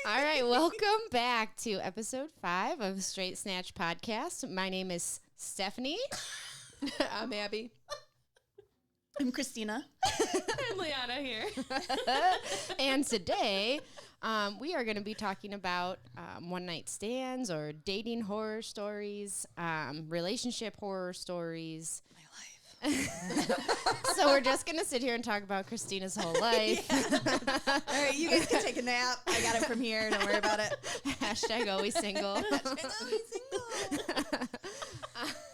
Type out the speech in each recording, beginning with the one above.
All right, welcome back to episode 5 of Straight Snatch Podcast. My name is Stephanie. I'm Abby. I'm Christina. I'm Liana here. And today, we are going to be talking about one-night stands or dating horror stories, relationship horror stories. My life. So we're just going to sit here and talk about Christina's whole life. All right, you guys can take a nap. I got it from here. Don't worry about it. Hashtag always single.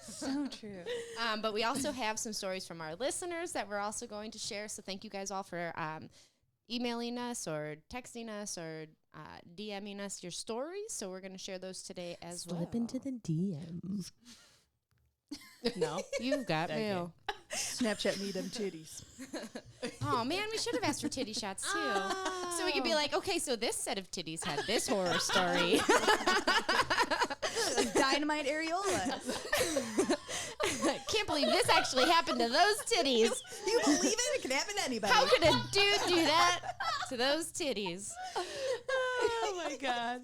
So true. But we also have some stories from our listeners that we're also going to share. So thank you guys all for emailing us or texting us or DMing us your stories. So we're going to share those today as well. Slip into the DMs. No, you've got mail. Snapchat me them titties. Oh, man, we should have asked for titty shots, too. So we could be like, okay, so this set of titties had this horror story. Dynamite areola. Can't believe this actually happened to those titties. You believe it? It can happen to anybody. How could a dude do that to those titties? Oh, my God.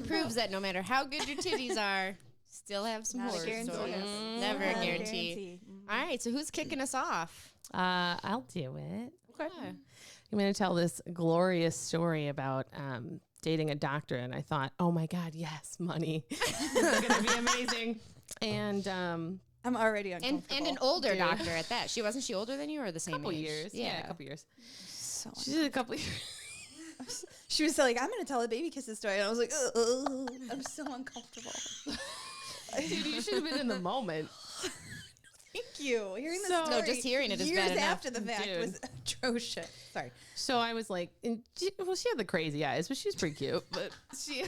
Proves that no matter how good your titties are, still have some Not a horror guarantee. stories. Yes. Never a Not a guarantee. guarantee. All right, so who's kicking us off? I'll do it. Okay. I'm going to tell this glorious story about dating a doctor. And I thought, oh, my God, yes, money. It's going to be amazing. And I'm already uncomfortable. And an older doctor at that. Wasn't she older than you or the same couple age? years. Yeah, a couple years. So She did a couple years. she was like, I'm going to tell a baby kisses story. And I was like, ugh, I'm so uncomfortable. Dude, you should have been in the moment. Thank you. Hearing this So- story No, just hearing it is years bad enough. after the fact Dude. was atrocious. Sorry. So I was like, she had the crazy eyes, but she was pretty cute. But she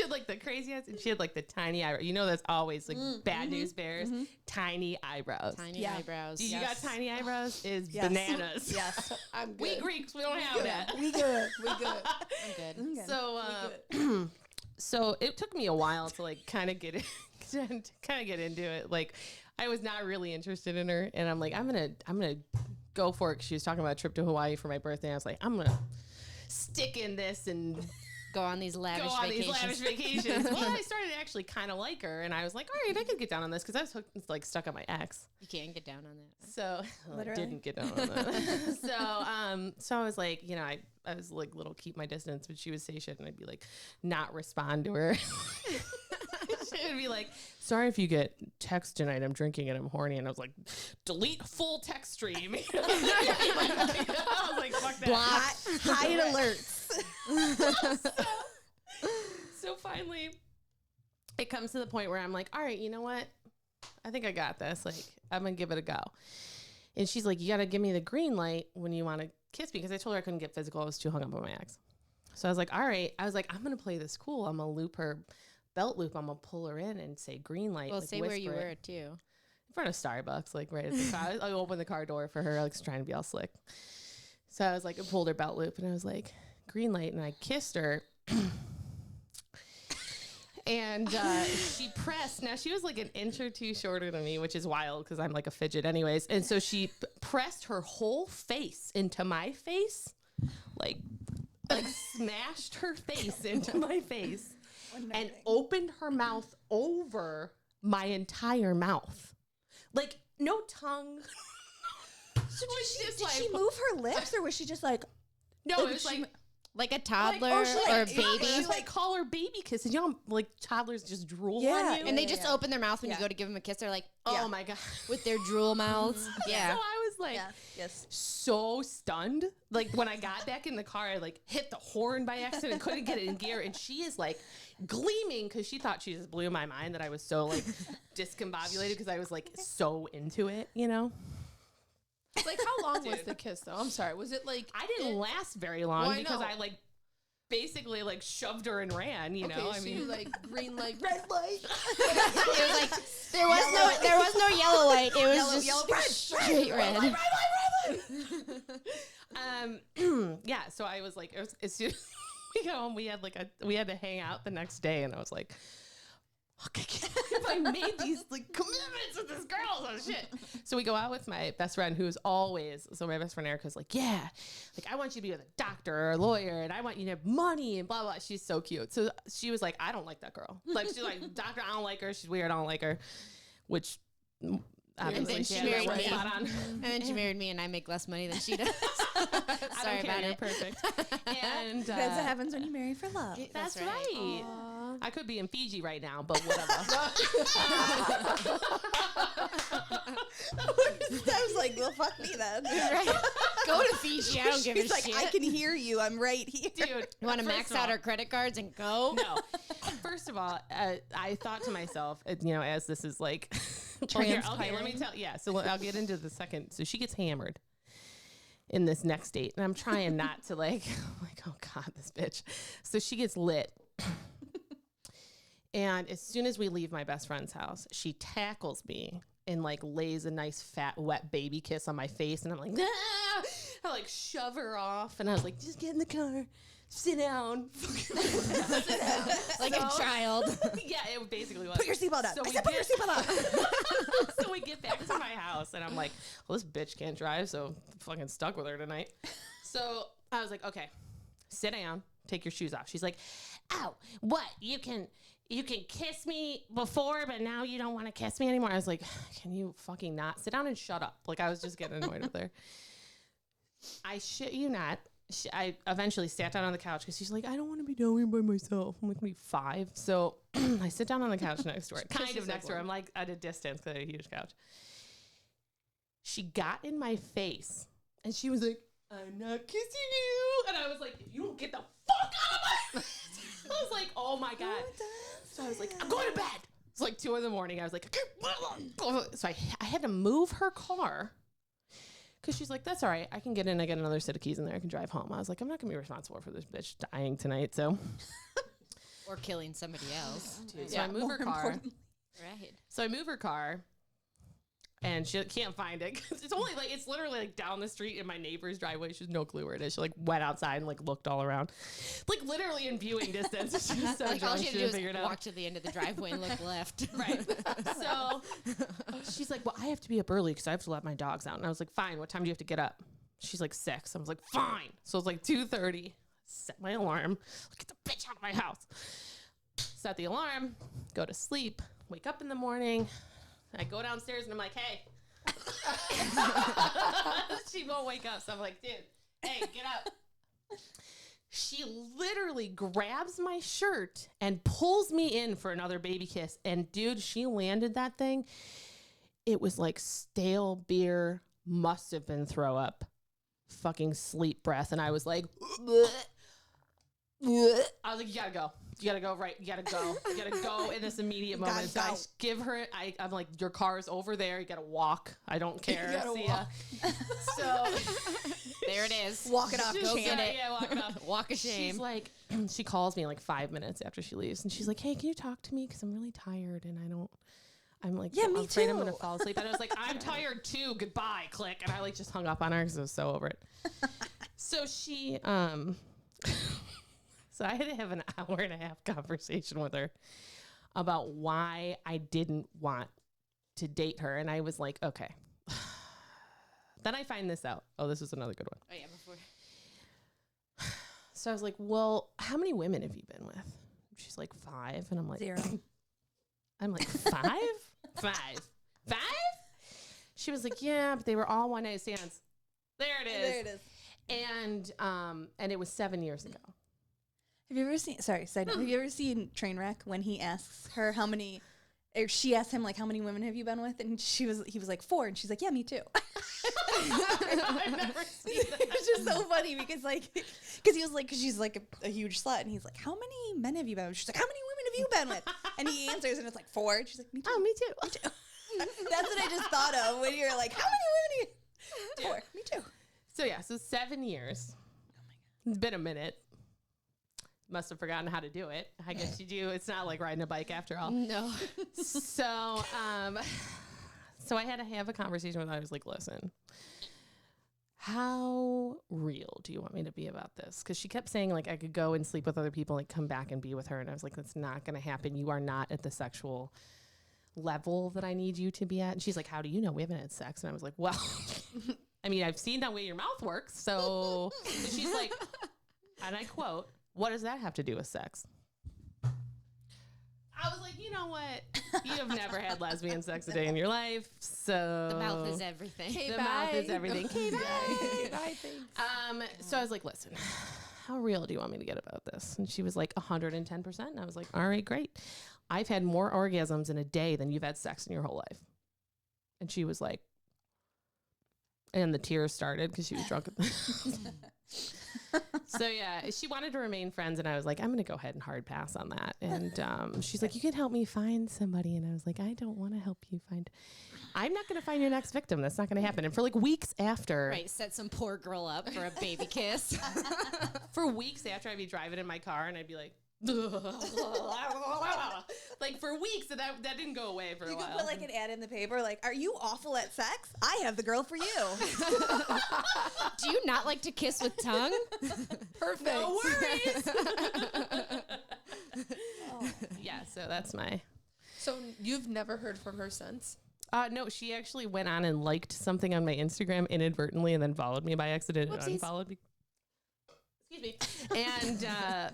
had like the crazy eyes and she had like the tiny eyebrows. You know, that's always like bad news bears. Tiny eyebrows. Tiny Yeah. eyebrows. Dude, you got tiny eyebrows is Yes. bananas. Yes. I'm We Greeks, we don't have that. We good. We good. I'm good. I'm good. So, so it took me a while to like kind of get into it. Like, I was not really interested in her, and I'm like, I'm gonna go for it. 'Cause she was talking about a trip to Hawaii for my birthday. And I was like, I'm gonna stick in this and Go on these lavish these vacations. lavish vacations. Well, I started to actually kind of like her, and I was like, all right, I could get down on this because I was like stuck on my ex. You can't get down on that. So I Literally. didn't get down on that. So I was like, you know, I was like little keep my distance, but she would say shit, and I'd be like, not respond to her. She would be like, sorry if you get text tonight. I'm drinking and I'm horny, and I was like, delete full text stream. I was like, fuck that. Hide alerts. So finally, it comes to the point where I'm like, all right, you know what? I think I got this. Like, I'm going to give it a go. And she's like, you got to give me the green light when you want to kiss me. Because I told her I couldn't get physical. I was too hung up on my ex. So I was like, all right. I was like, I'm going to play this cool. I'm going to loop her belt loop. I'm going to pull her in and say green light. Well, like, say where you whisper were, it. too. In front of Starbucks, like right at the car. I opened the car door for her. I was trying to be all slick. So I was like, I pulled her belt loop and I was like, green light. And I kissed her. And she pressed. Now, she was like an inch or two shorter than me, which is wild because I'm like a fidget anyways. And so she pressed her whole face into my face, like smashed her face into my face and opened her mouth over my entire mouth. Like, no tongue. So did she move her lips, or was she just like? No, it was Like a toddler or she, or a like, baby. She like call her baby kisses. You know, like toddlers just drool Yeah, on you. And they just open their mouth when Yeah. you go to give them a kiss. They're like, Oh my God. with their drool mouths. Yeah. So I was like, Yes. so stunned. Like when I got back in the car, I like hit the horn by accident, couldn't get it in gear. And she is like gleaming because she thought she just blew my mind that I was so like discombobulated because I was like so into it, you know? Like, how long was the kiss, though? I'm sorry. Was it like... I didn't last very long Well, I because know. I like basically like shoved her and ran, you know? Okay, I so mean, you like green light, Red light. It was like, there was no yellow light. It was just straight red. Yeah, so I was like, it was, as soon as we got home, we had to hang out the next day, and I was like, if I made these like commitments with this girl, oh shit. So we go out with my best friend, who is always, so my best friend Erica's like, yeah, like I want you to be with a doctor or a lawyer, and I want you to have money and blah blah. She's so cute. So she was like, I don't like that girl. Like she's like, doctor, I don't like her. She's weird. I don't like her. Which obviously then she she had married that me. spot on. And then she married me, and I make less money than she does. I Sorry don't care, about you're it. perfect. And That's what happens when you marry for love. that's That's right. right. I could be in Fiji right now, but whatever. I was like, well, fuck me then. Right. Go to Fiji. I don't give a She's like, shit. I can hear you. I'm right here. Dude, You want to first max of out all- our credit cards and go? No. First of all, I thought to myself, as this is like, okay, let me tell. Yeah, so I'll get into the second. So she gets hammered in this next date, and I'm trying not to like, oh god, this bitch. So she gets lit. And as soon as we leave my best friend's house, she tackles me and like lays a nice fat wet baby kiss on my face, and I'm like, ah! I like shove her off, and I was like, just get in the car, sit down. Like a child. Yeah, it basically was. Put your seatbelt on. So I we said put your get- seatbelt on. So we get back to my house, and I'm like, well, this bitch can't drive, so I'm fucking stuck with her tonight. So I was like, okay, sit down, take your shoes off. She's like, ow, what? You can kiss me before, but now you don't want to kiss me anymore. I was like, can you fucking not sit down and shut up? Like, I was just getting annoyed with her. I shit you not. I eventually sat down on the couch because she's like, I don't want to be down here by myself. I'm like, maybe 5. So I sit down on the couch next to her, kind of next to her. I'm like at a distance because I had a huge couch. She got in my face and she was like, I'm not kissing you. And I was like, if you don't get the fuck out of my face. I was like, oh my God. So I was like, I'm going to bed. It's like 2 in the morning. I was like, so I had to move her car. Because she's like, that's all right. I can get in. I get another set of keys in there. I can drive home. I was like, I'm not going to be responsible for this bitch dying tonight. So, Or killing somebody else. dude, so I move her car. Right. So I move her car. And she can't find it. 'Cause it's only like, it's literally like down the street in my neighbor's driveway. She has no clue where it is. She like went outside and like looked all around. Like literally in viewing distance. She was so Like, all drunk, she she had to do didn't was figure it out. walk to the end of the driveway and look left. Right. So she's like, well, I have to be up early because I have to let my dogs out. And I was like, fine. What time do you have to get up? She's like 6. I was like, fine. So it was like 2:30. Set my alarm. Get the bitch out of my house. Set the alarm. Go to sleep. Wake up in the morning. I go downstairs and I'm like, hey. She won't wake up. So I'm like, dude, hey, get up. She literally grabs my shirt and pulls me in for another baby kiss. And dude, she landed that thing. It was like stale beer, must have been throw up, fucking sleep breath. And I was like, bleh. I was like, you gotta go. You gotta go, right? You gotta go. You gotta go in this immediate moment. So I give her, I'm like, your car is over there. You gotta walk. I don't care. You gotta See ya. walk. So There it is. Walk it off. She's Go like, get it. yeah, walk it off. Walk of shame. She's like, she calls me like 5 minutes after she leaves, and she's like, hey, can you talk to me? Because I'm really tired, and I'm like, Yeah, I'm me afraid I'm too. gonna fall asleep. And I was like, I'm tired too. Goodbye, click. And I like just hung up on her because I was so over it. So she, so I had to have an hour and a half conversation with her about why I didn't want to date her. And I was like, okay. Then I find this out. Oh, this is another good one. Oh, yeah, before. So I was like, well, how many women have you been with? She's like, 5. And I'm like, 0. I'm like, 5? 5? She was like, yeah, but they were all one night stands. There it is. There it is. And it was 7 years ago. Have you ever seen? Sorry, side note. Have you ever seen Trainwreck when he asks her how many, or she asks him like how many women have you been with, and he was like 4, and she's like, yeah, me too. I've never seen that. It's just so funny because he was like, because she's like a huge slut, and he's like, how many men have you been with? She's like, how many women have you been with? And he answers, and it's like 4. And she's like, me too. Oh, me too. That's what I just thought of when you're like, how many women? Are you? 4. Me too. So yeah, so 7 years. It's been a minute. Must have forgotten how to do it. I guess you do. It's not like riding a bike after all. No. So I had to have a conversation with her. I was like, listen, how real do you want me to be about this? Because she kept saying, like, I could go and sleep with other people, like, come back and be with her. And I was like, that's not going to happen. You are not at the sexual level that I need you to be at. And she's like, how do you know? We haven't had sex. And I was like, well, I mean, I've seen that way your mouth works. So and she's like, and I quote, what does that have to do with sex? I was like, you know what? You have never had lesbian sex a day in your life. So The mouth is everything. Okay, the bye. mouth is everything. Okay, bye. Bye, thanks. So I was like, listen, how real do you want me to get about this? And she was like 110%. And I was like, all right, great. I've had more orgasms in a day than you've had sex in your whole life. And she was like, and the tears started because she was drunk. So yeah, she wanted to remain friends. And I was like, I'm going to go ahead and hard pass on that. And she's like, you can help me find somebody. And I was like, I don't want to help you find. I'm not going to find your next victim. That's not going to happen. And for like weeks after. Right, set some poor girl up for a baby kiss. For weeks after, I'd be driving in my car and I'd be like, like for weeks, and that didn't go away for a You while. could put like an ad in the paper, like, "Are you awful at sex? I have the girl for you." Do you not like to kiss with tongue? Perfect. No worries. Yeah, so that's my. So you've never heard from her since? No, she actually went on and liked something on my Instagram inadvertently, and then followed me by accident and Whoopsies. unfollowed me. Excuse me.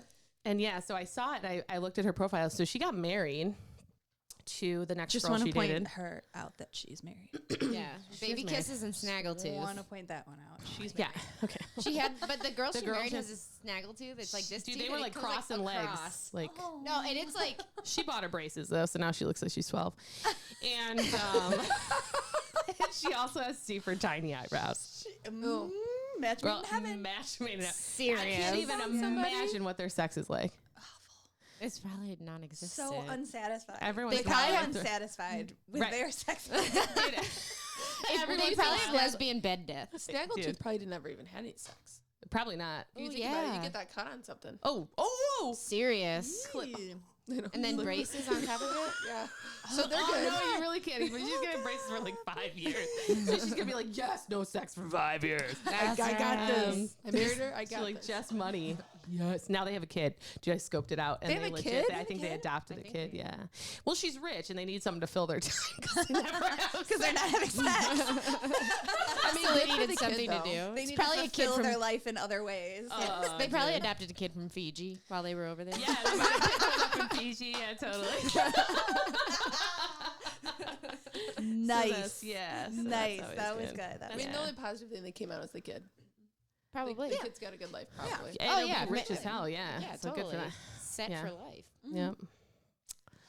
And yeah, so I saw it. And I looked at her profile. So she got married to the next Just girl want she to point dated. her out that she's married. Yeah, baby married. kisses and snaggletooth. Want to point that one out. She's Yeah. Okay. She had, but the girl The she girl married she- has a snaggletooth. It's like this. Dude, tooth they were and it like goes, crossing legs. across. Like No, and it's like she bought her braces though, so now she looks like she's 12. And she also has super tiny eyebrows. Match made Girl, in heaven. match made in heaven. serious. I can't even Found somebody? imagine what their sex is like. It's probably non-existent. So unsatisfied. Everyone's They probably going through- unsatisfied with Right. their sex. They probably have lesbian bed death. Snaggletooth Dude. probably never even had any sex. Probably not. You Oh, think about it, yeah. you get that cut on something. Oh. Serious. And then braces on top of it. Yeah. So they're Oh, good. no, you really can't even. She's going to have braces for like 5 years. So she's going to be like, yes, no sex for 5 years. I got this. I married her. I She's got like, this. just money. Yes. Now they have a kid. Dude, I scoped it out. And They have a legit, kid? I think they adopted I a think kid. they- Yeah. Well, she's rich and they need something to fill their time because they never have Because they're not having sex. I mean, good they for the needed kid, something to though. do. They It's need probably to a kid fulfill from. their life in other ways. They probably adopted a kid from Fiji while they were over there. Yeah, they might have picked one up in PG. Yeah, totally. Nice. Yeah. Nice. That was good. That I was mean, Yeah. the only positive thing that came out was the kid. Probably. The kid's got a good life, probably. And Oh, they'll be yeah, rich ma- as hell. Yeah. Yeah, So totally. good for that. Set Yeah. for life. Yep.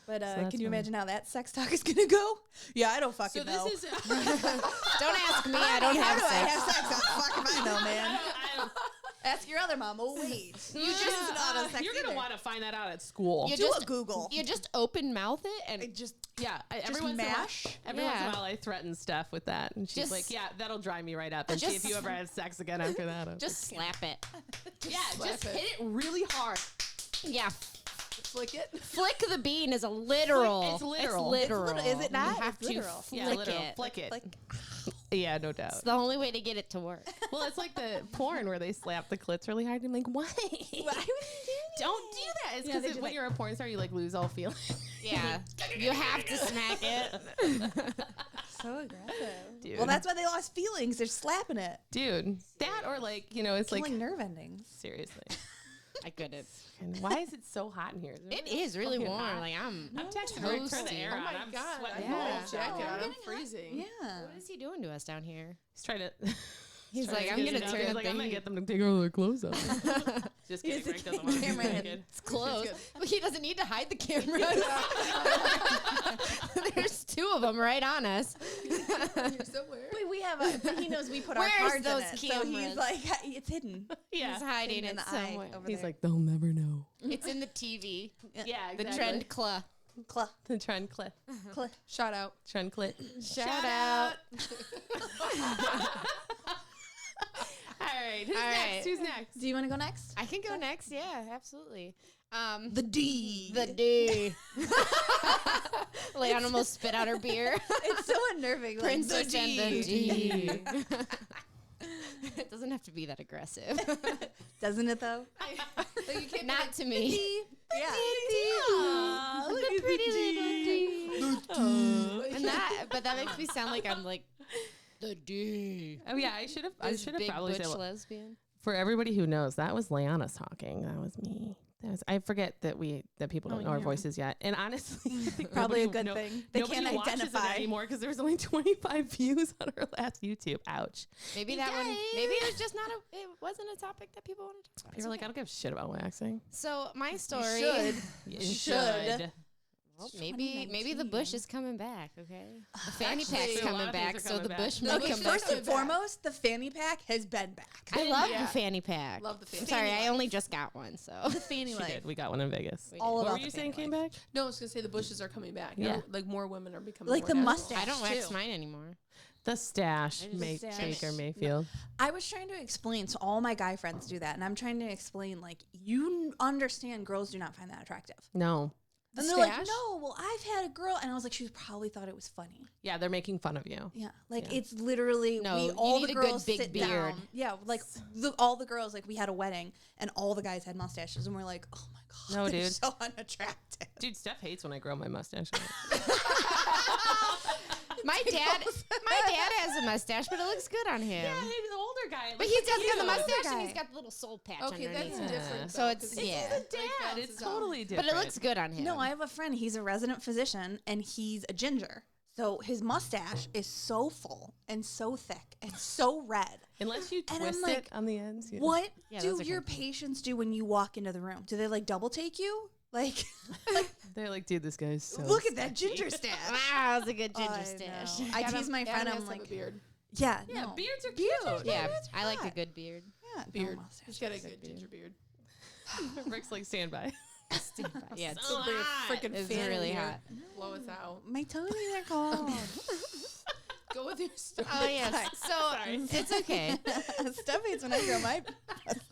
But that's can you fun. imagine how that sex talk is gonna go? Yeah, I don't fucking So know. this is. Don't ask me. I don't How have do I sex. have sex? How fuck am I know, man? I don't, Ask your other mom. Oh wait, you just, not a sex you're gonna either. want to find that out at school. You do just a Google. You just open mouth it I and just Yeah, every once mash? in a Yeah. while I threaten Steph with that, and she's Just- like, "Yeah, that'll dry me right up." And see Just- if you ever have sex again after that. I was just slap it. like, yeah, slap just it. hit it really hard. Yeah, Flick it. flick the bean is a literal. It's literal. It's literal. Is it not? You have It's to literal. flick Yeah, literal. it. Flick it. like Yeah, no doubt. It's the only way to get it to work. Well, it's like the porn where they slap the clits really hard. I'm like, why? why would you do Don't do that. It's Yeah, because they do when like- you're a porn star, you like lose all feeling. Yeah, you have to smack it. so aggressive? Dude. Well, that's why they lost feelings. They're slapping it, Dude, that or like, it's killing like, nerve endings. seriously. I couldn't. And why is it so hot in here? It is really fucking warm. hot. Like I'm texting her, turn the toasty. air Oh on. my I'm god, sweating. I have Yeah. a jacket Oh, on. I'm I'm getting freezing. Yeah. What is he doing to us down here? He's trying to. He's trying like, to I'm get gonna it out. turn He's up like, the I'm gonna heat. get them to take all their clothes off. Just kidding. He's Frank doesn't want to camera be head. naked. It's close. good. But he doesn't need to hide the camera. There's two of them right on us. You're somewhere. Wait, we have he knows we put our Where's cards those in it, so cameras? he's like, it's hidden. Yeah. He's hiding Hidden in it the eye somewhere. over He's there. like, they'll never know. It's in the TV. Yeah, The exactly. trend claw. The trend clip. Shout out. Trend clip. Shout out. All right. Who's All next? right. Who's next? Do you want to go next? I can go next. Yeah, absolutely. The D. The D. Leanne almost spit out her beer. It's so unnerving. Like, Princess the and the D. D. It doesn't have to be that aggressive. Doesn't it though? Like you can't Not to me. Yeah. The pretty little D. But that makes me sound like I'm like the D. Oh yeah, I should have probably butch said lesbian. for everybody who knows that was Leanna talking. That was me. I forget that people don't know our voices yet. And honestly, I think Probably a nobody- good thing. They nobody can't watches it identify. anymore because there was only 25 views on our last YouTube. Ouch. Maybe that one. Maybe it was just not a. It wasn't a topic that people wanted to talk about. People are like, I don't give a shit about waxing. So my story. should. You should. Well, maybe the bush is coming back. Okay, the fanny Actually, pack's a lot coming of things back, are so coming the back. bush No, might the come bush back. First and foremost, the fanny pack has been back. I love Yeah. the fanny pack. Love the fanny Sorry, pack. I only just got one, so The fanny She life. did. We got one in Vegas. We All What about were you the saying fanny came life. back? No, I was gonna say the bushes are coming back. Yeah. Like more women are becoming Like more the natural. mustache. I don't wax too. mine anymore. The stash, just- Baker Mayfield. I was trying to explain, so all my guy friends do that, and I'm trying to explain, like, you understand girls do not find that attractive. No. And they're like, stash? no, well, I've had a girl, and I was like, she probably thought it was funny. Yeah, they're making fun of you. Yeah, like Yeah. it's literally No, you all need the a good girls big sit beard. down. Yeah, like all the girls, like we had a wedding, and all the guys had mustaches, and we're like, oh my god, No, they're dude. so unattractive. Dude, Steph hates when I grow my mustache. My dad has a mustache, but it looks good on him. Yeah, he's an older guy. But he's got the older mustache guy. and he's got the little soul patch Okay, underneath. that's it. different. So though, it's- 'cause yeah. like, Dad, bounces it's off. totally But different. it looks good on him. No, I have a friend. He's a resident physician, and he's a ginger. So his mustache is so full and so thick and so red. Unless you And I'm twist like, it on the ends. You What Yeah, do those are your kinda cool. patients do when you walk into the room? Do they like double take you? Like, They're like, dude, this guy's so look at that sticky. ginger stash. Wow, that's a good ginger I stash. know. I tease my friend. Adam I'm has to have like, a beard. yeah, Yeah, no. beards are cute. Yeah, beard's I like a hot. good beard. Yeah, Beard. No mustache. He's got a good ginger beard. Rick's like, stand by. Yeah, it's, So Bring a hot. freaking it's fan in really here. hot. Blow us out. My toes are cold. Go with your story. Oh yes. So it's okay. Steph hates when I grow my mustache.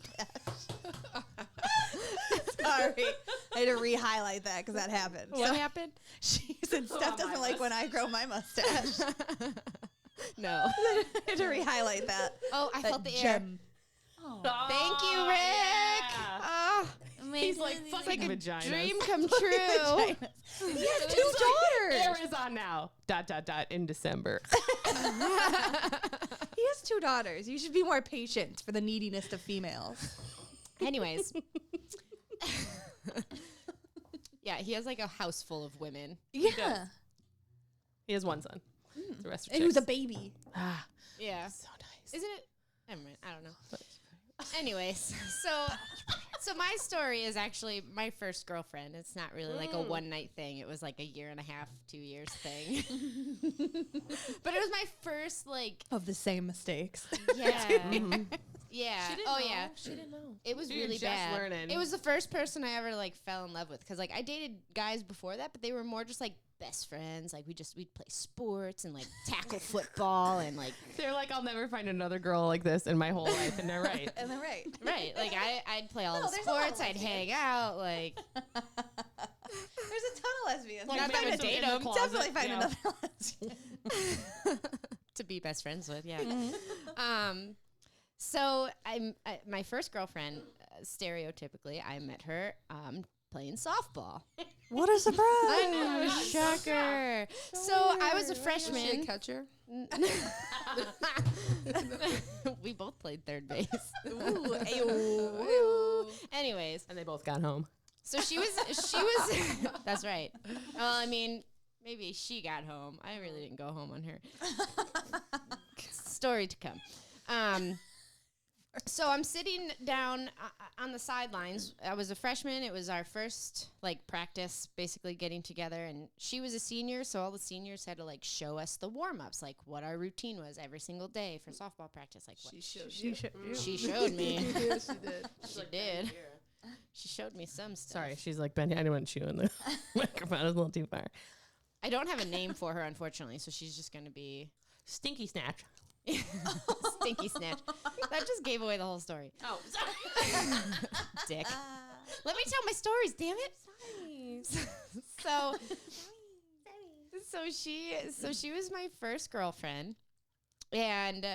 Sorry. I had to re-highlight that because that happened. What happened? She said Steph doesn't like when I grow my mustache. No. I had to re-highlight that. Oh, I That felt the air. gem. Thank you, Rick. Yeah. Oh, He's like, it's fucking like a vaginas. dream come true. He has two daughters. Air is on now. ... in December. He has two daughters. You should be more patient for the neediness of females. Anyways. Yeah, he has like a house full of women. Yeah. He has one son. The rest are And he was a chicks. baby. Ah, Yeah. so nice. Isn't it? Never mind. I don't know. Anyways, so my story is actually my first girlfriend. It's not really like a one night thing. It was like a year and a half, 2 years thing. But it was my first like Of the same mistakes. yeah. Mhm. Yeah. She didn't Oh know. yeah. She didn't know. It was So you're really just bad. learning. It was the first person I ever like fell in love with because like I dated guys before that, but they were more just like best friends. Like we'd play sports and like tackle football and like They're like, I'll never find another girl like this in my whole life, and they're right. And they're right. right. Like I'd play all No, the there's a lot of sports. I'd lesbians. hang out. Like There's a ton of lesbians. Like, Not maybe find a some in date the 'em. closet, Definitely find yeah. another lesbian. to be best friends with. Yeah. So my first girlfriend, stereotypically, I met her playing softball. What a surprise. I know, shocker. So I was a Was she a freshman. catcher? We both played third base. Ooh, ayo. Anyways, And they both got home. so she was that's right. Well, I mean, maybe she got home. I really didn't go home on her. Story to come. So I'm sitting down on the sidelines. I was a freshman. It was our first like practice, basically getting together, and she was a senior, so all the seniors had to like show us the warm-ups, like what our routine was every single day for softball practice. Like what She showed you. she showed me. Yes, she did. She did. She showed me some stuff. Sorry, she's like, Benny, I didn't want to chew in the microphone. It was a little too far. I don't have a name for her, unfortunately, so she's just gonna be Stinky snatch. Stinky Snatch. That just gave away the whole story. Oh, sorry. Dick. Let me tell my stories, damn it. So she was my first girlfriend, and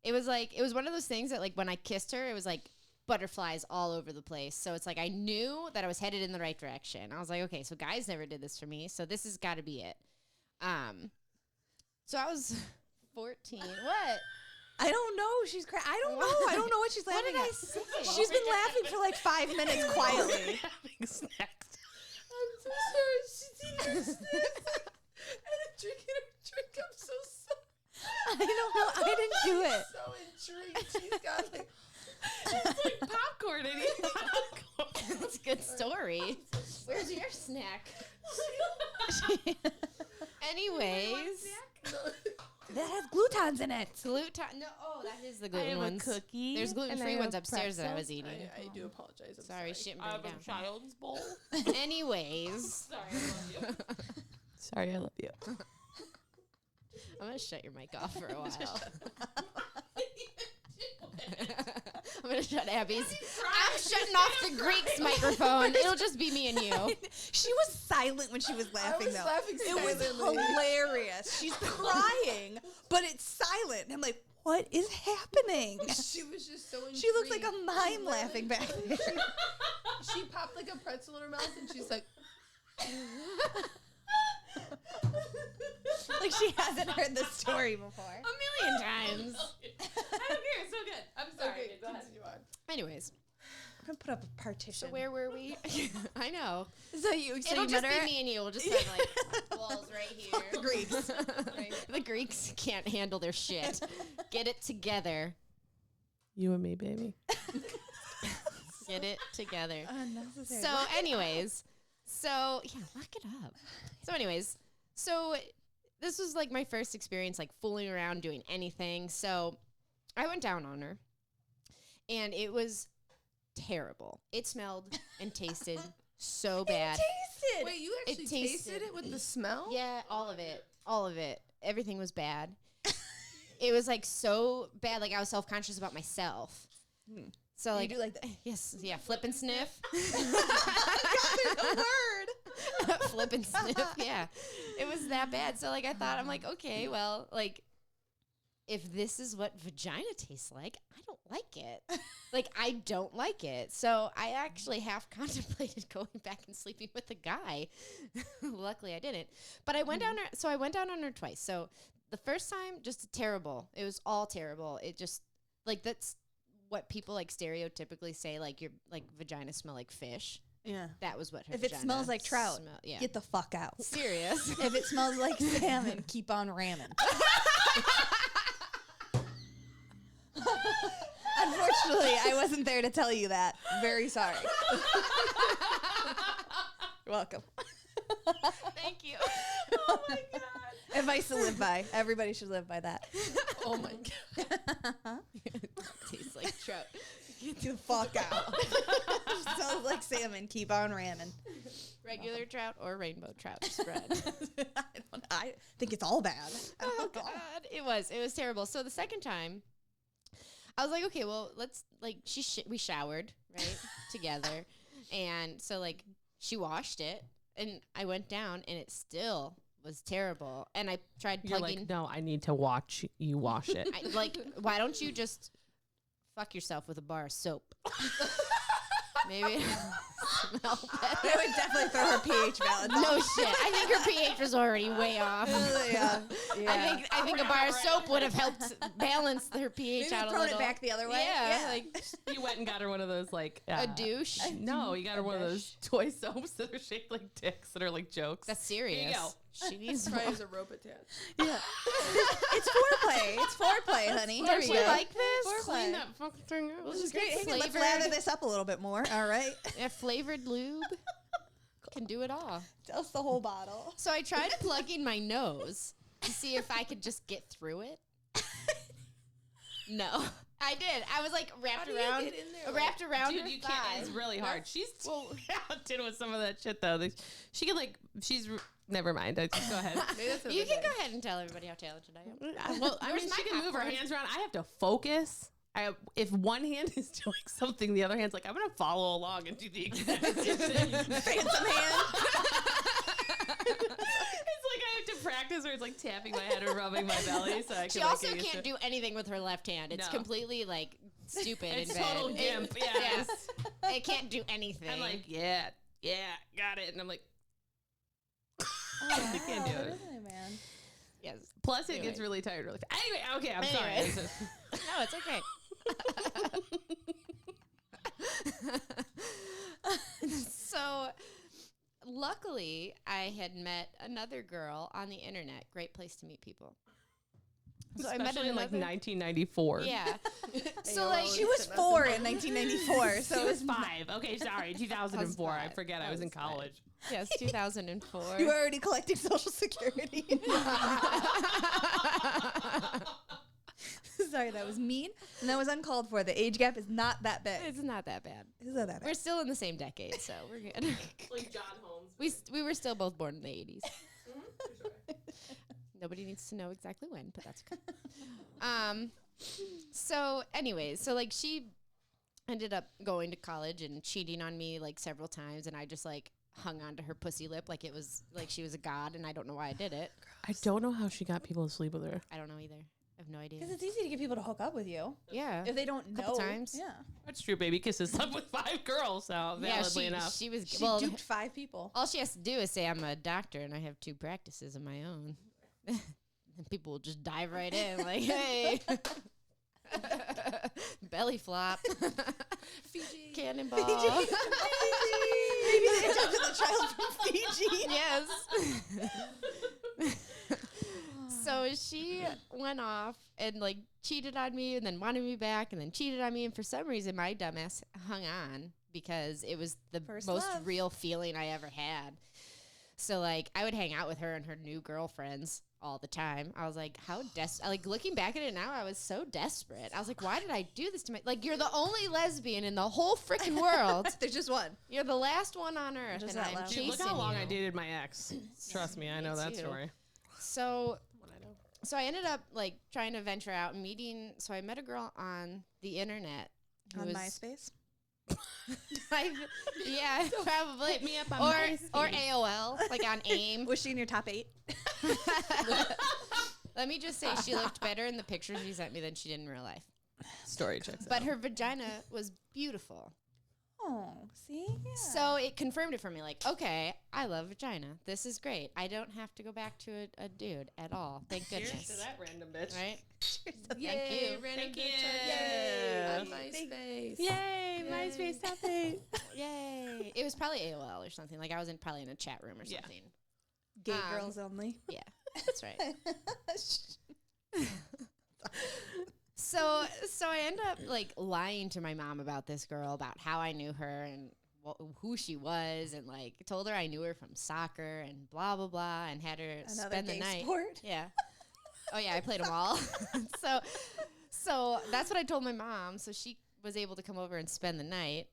it was one of those things that like when I kissed her, it was like butterflies all over the place. So it's like I knew that I was headed in the right direction. I was like, okay, so guys never did this for me, so this has got to be it. So I was 14. What? I don't know. She's crying. I don't know. I don't know what she's laughing What did I at. say? She's been laughing for like 5 minutes quietly. Having snacks. I'm so sorry. She's eating her snacks and drinking her drink. I'm so sorry. I don't know. I didn't do it. So intrigued. She's got like. It's like popcorn and eating popcorn. That's a good story. Where's your snack? Anyways, That has glutons in it. gluten. No, oh, that is the I gluten have ones. a cookie. There's and I gluten-free have ones upstairs that I pretzels. was eating. I do apologize. I'm Sorry, shit, I bring have it a down. child's bowl. Anyways, Sorry, I love you. Sorry, I love you. I'm gonna shut your mic off for a while. I'm gonna shut Abby's. I'm shutting off the Greek's microphone. It'll just be me and you. She was silent when she was laughing, was though. laughing It was silently. hilarious. She's crying, but it's silent. I'm like, what is happening? She was just so intrigued. She looks like a mime laughing back there. She popped like a pretzel in her mouth and she's like, Like she hasn't heard the story before. A million times. I don't care. It's so good. I'm sorry. okay, Go ahead. continue on. Anyways, I'm gonna put up a partition. so where were we? I know. So you It'll met just her? be me and you. We'll just have like walls right here. The Greeks. The Greeks can't handle their shit. Get it together. You and me, baby. Get it together. Unnecessary. So, anyways, yeah, lock it up. So, anyways, this was like my first experience, like fooling around doing anything. So, I went down on her, and it was terrible. It smelled and tasted so bad. tasted. Wait, you actually tasted- tasted it with the smell? Yeah, all of it. Everything was bad. It was like so bad, like I was self-conscious about myself. So like, you do like that. yes, yeah, flip and sniff. The word. Flip and sniff, yeah. It was that bad. So like I thought, I'm like, okay, well, like if this is what vagina tastes like, I don't like it. Like I don't like it. So I actually half contemplated going back and sleeping with a guy. Luckily I didn't. But I went down her, so I went down on her twice. So the first time, just terrible. It was all terrible. It just like that's what people like stereotypically say, like your like vagina smell like fish. Yeah. That was what her If it vagina smells like trout, yeah. get the fuck out. Serious. If it smells like salmon, keep on ramming. Unfortunately, I wasn't there to tell you that. Very sorry. You're welcome. Thank you. Oh my god. Advice to live by. Everybody should live by that. Oh my god. Tastes like trout. Get the fuck out. Smells like salmon. Keep on ramming. Regular trout or rainbow trout spread. I think it's all bad. Oh God, it was terrible. So the second time, I was like, okay, well, let's like we showered right together, and so like she washed it, and I went down, and it still was terrible. And I tried You're plugging. like, no, I need to watch you wash it. Why don't you just fuck yourself with a bar of soap? Maybe it'll smell better. I would definitely throw her pH balance No off. shit. I think her pH was already way off. Yeah. I think a bar of soap would have helped balance her pH Maybe out a thrown little. it back the other way. Yeah, like You went and got her one of those like a douche. No, you got her one of those toy soaps that are shaped like dicks that are like jokes. That's serious. Here you go. She needs Probably one. has a rope attached. Yeah. It's foreplay. It's foreplay, honey. Don't There you we go. like this? Clean that fucking thing out. We'll This is just great. get Hang on, let's flavored. lather this up a little bit more. All right. Yeah, flavored lube can do it all. Just the whole bottle. So I tried plugging my nose to see if I could just get through it. No, I did. I was like wrapped do you around, get in there, wrapped around Dude, her you thigh. can't. It's really hard. She's talented with some of that shit though. She can like. Never mind. Go ahead. Maybe that's You can okay. go ahead and tell everybody how talented I am. Well, I Where's mean, my she can move her popcorn? hands around. I have to focus. If one hand is doing something, the other hand's like, I'm gonna follow along and do the exact same thing. Phantom hand. It's like I have to practice, or it's like tapping my head and rubbing my belly so I can. She like, also get used to can't it. do anything with her left hand. It's No. completely like stupid. It's in bed. total gimp. Yes. It can't do anything. I'm like, yeah, got it, and I'm like, Oh, I can't do wow, it. really, man. yes. Plus, it Anyway. gets really tired really fast. Anyway, okay, I'm Anyway. sorry. No, it's okay. So, luckily, I had met another girl on the internet. Great place to meet people. So I met Especially in like another. 1994. Yeah. So like She was 4 in 1994, so She it was was 5. Okay, sorry, 2004. I five. forget I was in college. yes, 2004. you were already collecting Social Security. Sorry, that was mean, and that was uncalled for. The age gap is not that big. It's not that bad. It's not that bad. We're still in the same decade, so we're good. Like John Holmes. We were still both born in the 80s. Nobody needs to know exactly when, but that's okay. So anyways, so like she ended up going to college and cheating on me like several times, and I just like hung on to her pussy lip like it was like she was a god, and I don't know why I did it. I don't know how she got people to sleep with her. I don't know either. I have no idea. Because it's easy to get people to hook up with you Yeah. if they don't Couple know. times. Yeah, That's true, baby. Kisses slept with 5 girls, so Yeah, validly enough. she was she well. duped 5 people. All she has to do is say I'm a doctor and I have 2 practices of my own. And people will just dive right in like, hey. Belly flop. Fiji. Cannonball. Maybe they adopted the child from Fiji. Yes. So she went off and like cheated on me and then wanted me back and then cheated on me. And for some reason, my dumbass hung on because it was the First most love. real feeling I ever had. So like I would hang out with her and her new girlfriends all the time. I was like, how like looking back at it now, I was so desperate. I was like, why did I do this to my, like, you're the only lesbian in the whole freaking world. There's just one. You're the last one on earth. Just And not I'm allowed. Dude, look chasing how long you. I dated my ex. Trust me, I know that too. story. So I ended up like trying to venture out and meeting. So I met a girl on the internet. who On was- MySpace. yeah, probably. Hit me up on or MySpace. AOL, like on AIM. Was she in your top 8? Let me just say, she looked better in the pictures she sent me than she did in real life. Story checks But out. her vagina was beautiful. Oh, see? Yeah. So it confirmed it for me. Like, okay, I love vagina. This is great. I don't have to go back to a dude at all. Thank Cheers goodness. to that random bitch. Right? Yay, you. random Thank bitch you. on MySpace. Yay, MySpace topic. Yay. It was probably AOL or something. Like, I was probably in a chat room or Yeah. something. Gay girls only. Yeah, that's right. So I end up like lying to my mom about this girl, about how I knew her and who she was, and like told her I knew her from soccer and blah blah blah, and had her Another spend the gay night. sport. Yeah. Oh yeah, I played them all. so that's what I told my mom. So she was able to come over and spend the night,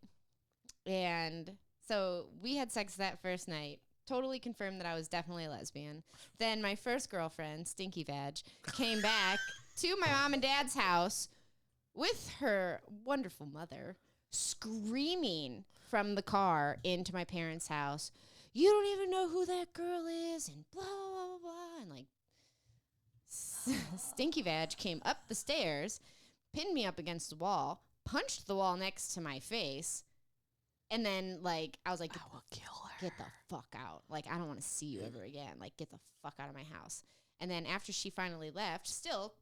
and so we had sex that first night. Totally confirmed that I was definitely a lesbian. Then my first girlfriend, Stinky Vag, came back to my mom and dad's house with her wonderful mother, screaming from the car into my parents' house, "You don't even know who that girl is," and blah, blah, blah, blah. And like, Stinky Vag came up the stairs, pinned me up against the wall, punched the wall next to my face, and then, like, I was like, I will kill her. get the fuck out. Like, I don't want to see you ever again. Like, get the fuck out of my house. And then after she finally left, still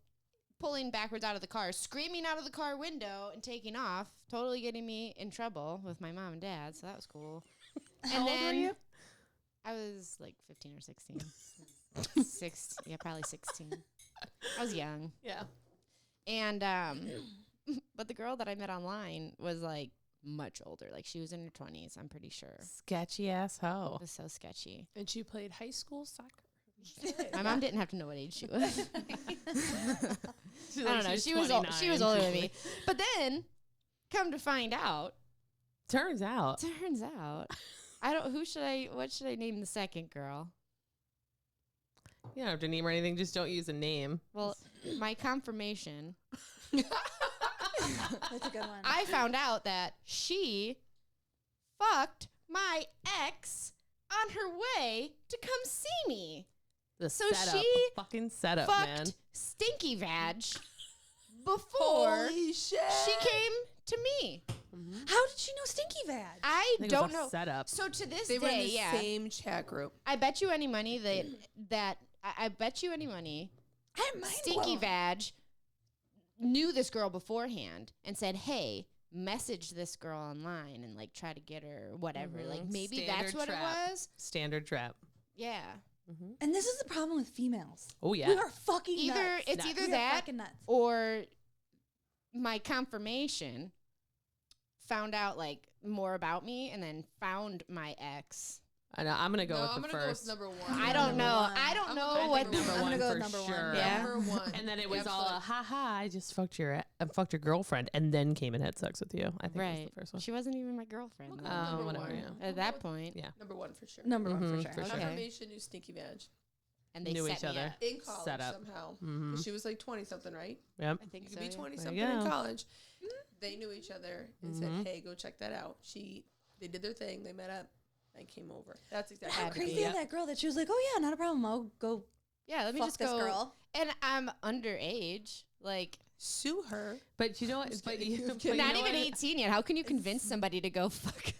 pulling backwards out of the car, screaming out of the car window and taking off, totally getting me in trouble with my mom and dad. So that was cool. How old were you? I was like 15 or 16. 16, yeah, probably 16. I was young. Yeah. And, but the girl that I met online was like much older. Like, she was in her 20s, I'm pretty sure. Sketchy ass hoe. It was so sketchy. And she played high school soccer. My mom didn't have to know what age she was. She's I don't know. She was she was older than me. But then, come to find out, Turns out. I don't. What should I name the second girl? You don't have to name her anything. Just don't use a name. Well, my confirmation. That's a good one. I found out that she fucked my ex on her way to come see me. The So setup, she fucking setup, fucked man. Stinky Vag before Holy shit. she came to me. How did she know Stinky Vag? I think it don't was a know. setup. So to this They were in day, the yeah, same chat group. I bet you any money that I bet you any money I'm mind Stinky blown. Vag knew this girl beforehand and said, "Hey, message this girl online and like try to get her, whatever." Like maybe that's Standard what trap. it was. Standard trap. Yeah. And this is the problem with females. Oh, yeah. We are fucking Either nuts. it's Nuts. either We are that fucking nuts. or my confirmation found out like more about me and then found my ex. I know. I'm going to go I'm with the gonna go with first. number one. I Yeah, don't number know. one. I don't I'm know gonna go what number I'm one. gonna go with for number one. sure. Yeah. Number one. And then it was all, Absolutely. ha ha, I just fucked your girlfriend and then came and had sex with you. I think it was right. the first one. She wasn't even my girlfriend We'll though. go with number whatever, one. yeah. At that point. Yeah. Number one for sure. Number one Mhm, for sure. for Okay. sure. Confirmation knew Stinky Vag And they Knew set each me other. up. in college Set up. somehow. Mm-hmm. She was like 20 something, right? Yep. I think You so. could be yeah. 20 There something you in go. college. They knew each other and Mhm. said, "Hey, go check that out." They did their thing. They met up. I came over. That's exactly How Had to what be. crazy Yep. of that girl that she was like, oh yeah, not a problem. I'll go Yeah, let me fuck just this go. girl. And I'm underage. Like, sue her. But you know what? just But kidding. you, I'm but kidding. you not know even what? 18 yet. How can you convince somebody to go fuck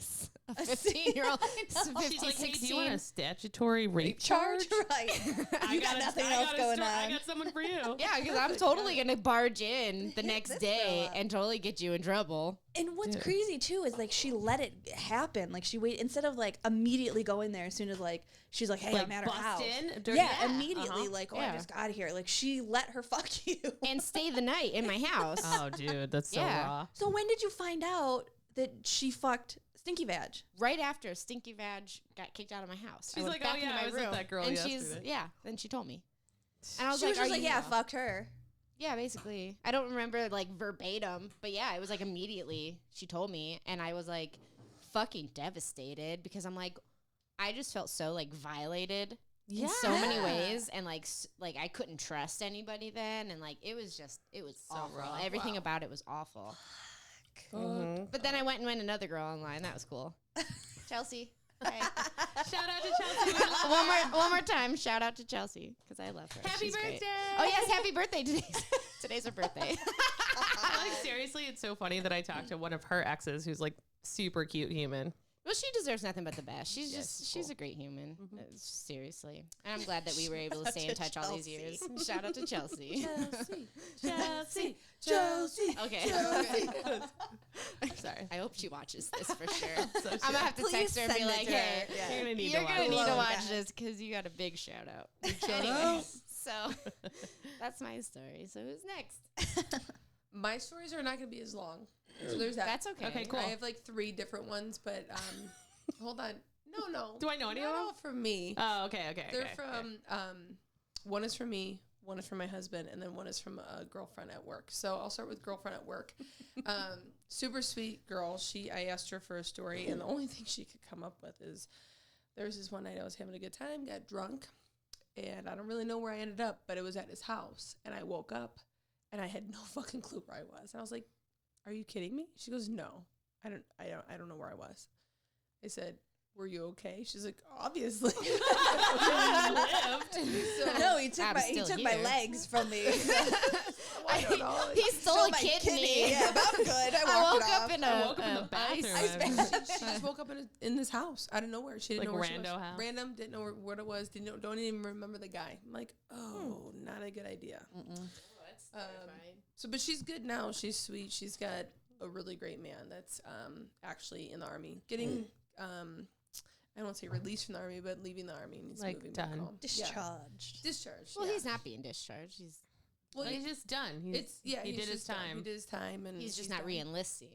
a 15-year-old? She's 15, like, hey, do you 16? want a statutory rape charge? Right. I You got nothing else going I on. got someone for you. Yeah, because I'm totally going to barge in the Hit next this day girl up. and totally get you in trouble. And what's Dude. crazy too is like she let it happen. Like she waited instead of like immediately going there as soon as like she's like, hey, Like I'm at her bust house. in? Yeah, immediately uh-huh. like, oh, Yeah. I just got here. Like she let her fuck you. And stay the night in my house. Oh, dude, that's so Yeah. raw. So when did you find out that she fucked Stinky Vag? Right after Stinky Vag got kicked out of my house. I She's went like, back oh, into yeah, my I was with room, that girl and yesterday. then she told me. And I was She like, was just "Are like, you-" yeah, fucked her. Yeah, basically. I don't remember like verbatim, but yeah, it was like immediately she told me, and I was like fucking devastated because I'm like, I just felt so like violated in so many Yeah. ways, and like like I couldn't trust anybody then, and like it was awful. raw. Everything Wow. about it was awful. Mhm. But then I went and met another girl online. That was cool. Chelsea. Right. Shout out to Chelsea. We love her. one more time. Shout out to Chelsea because I love her. Happy She's great. birthday. Oh yes, happy birthday today. Today's her birthday. Like, seriously, it's so funny that I talked to one of her exes who's like super cute human. Well, she deserves nothing but the best. She's Yeah, just, she's she's cool. a great human. Seriously. And I'm glad that we were able to Shout stay out in to touch all these years. Chelsea. Shout out to Chelsea. Chelsea. Chelsea. Okay. Chelsea. Sorry. I hope she watches this for sure. So I'm going to have to Please text her and be send it like, to her. hey, Yeah. You're gonna need you're to going to watch need it. to Love watch that. this because you got a big shout out. Shout Anyway, out. so that's my story. So who's next? My stories are not going to be as long. So there's that. That's okay. Okay, cool. I have like 3 different ones, but hold on. No. Do I know any of Not them? all from me. Oh, okay. They're okay. from one is from me, one is from my husband, and then one is from a girlfriend at work. So I'll start with girlfriend at work. Super sweet girl. I asked her for a story, and the only thing she could come up with is there was this one night I was having a good time, got drunk, and I don't really know where I ended up, but it was at his house, and I woke up, and I had no fucking clue where I was. And I was like, "Are you kidding me?" She goes, "No, I don't know where I was." I said, "Were you okay?" She's like, "Obviously." No, he took I'm my still my here. legs from me. I don't know. He stole Stole a my kidney. Yeah, but I'm good. I I walked woke it up off. in I woke up in the ice- bathroom. She just woke up in this house out of nowhere. She didn't Like know where she rando was. house? Random, didn't know what it was. Don't even remember the guy. I'm like, oh, not a good idea. So, but she's good now. She's sweet. She's got a really great man that's actually in the army, getting I won't say released from the army, but leaving the army and he's Like moving back done. home. Discharged. Yeah. Discharged. Well, yeah. he's not being discharged. He's Well, He's just done. he he did his just done. time. He did his time, and he's just he's not done. re-enlisting.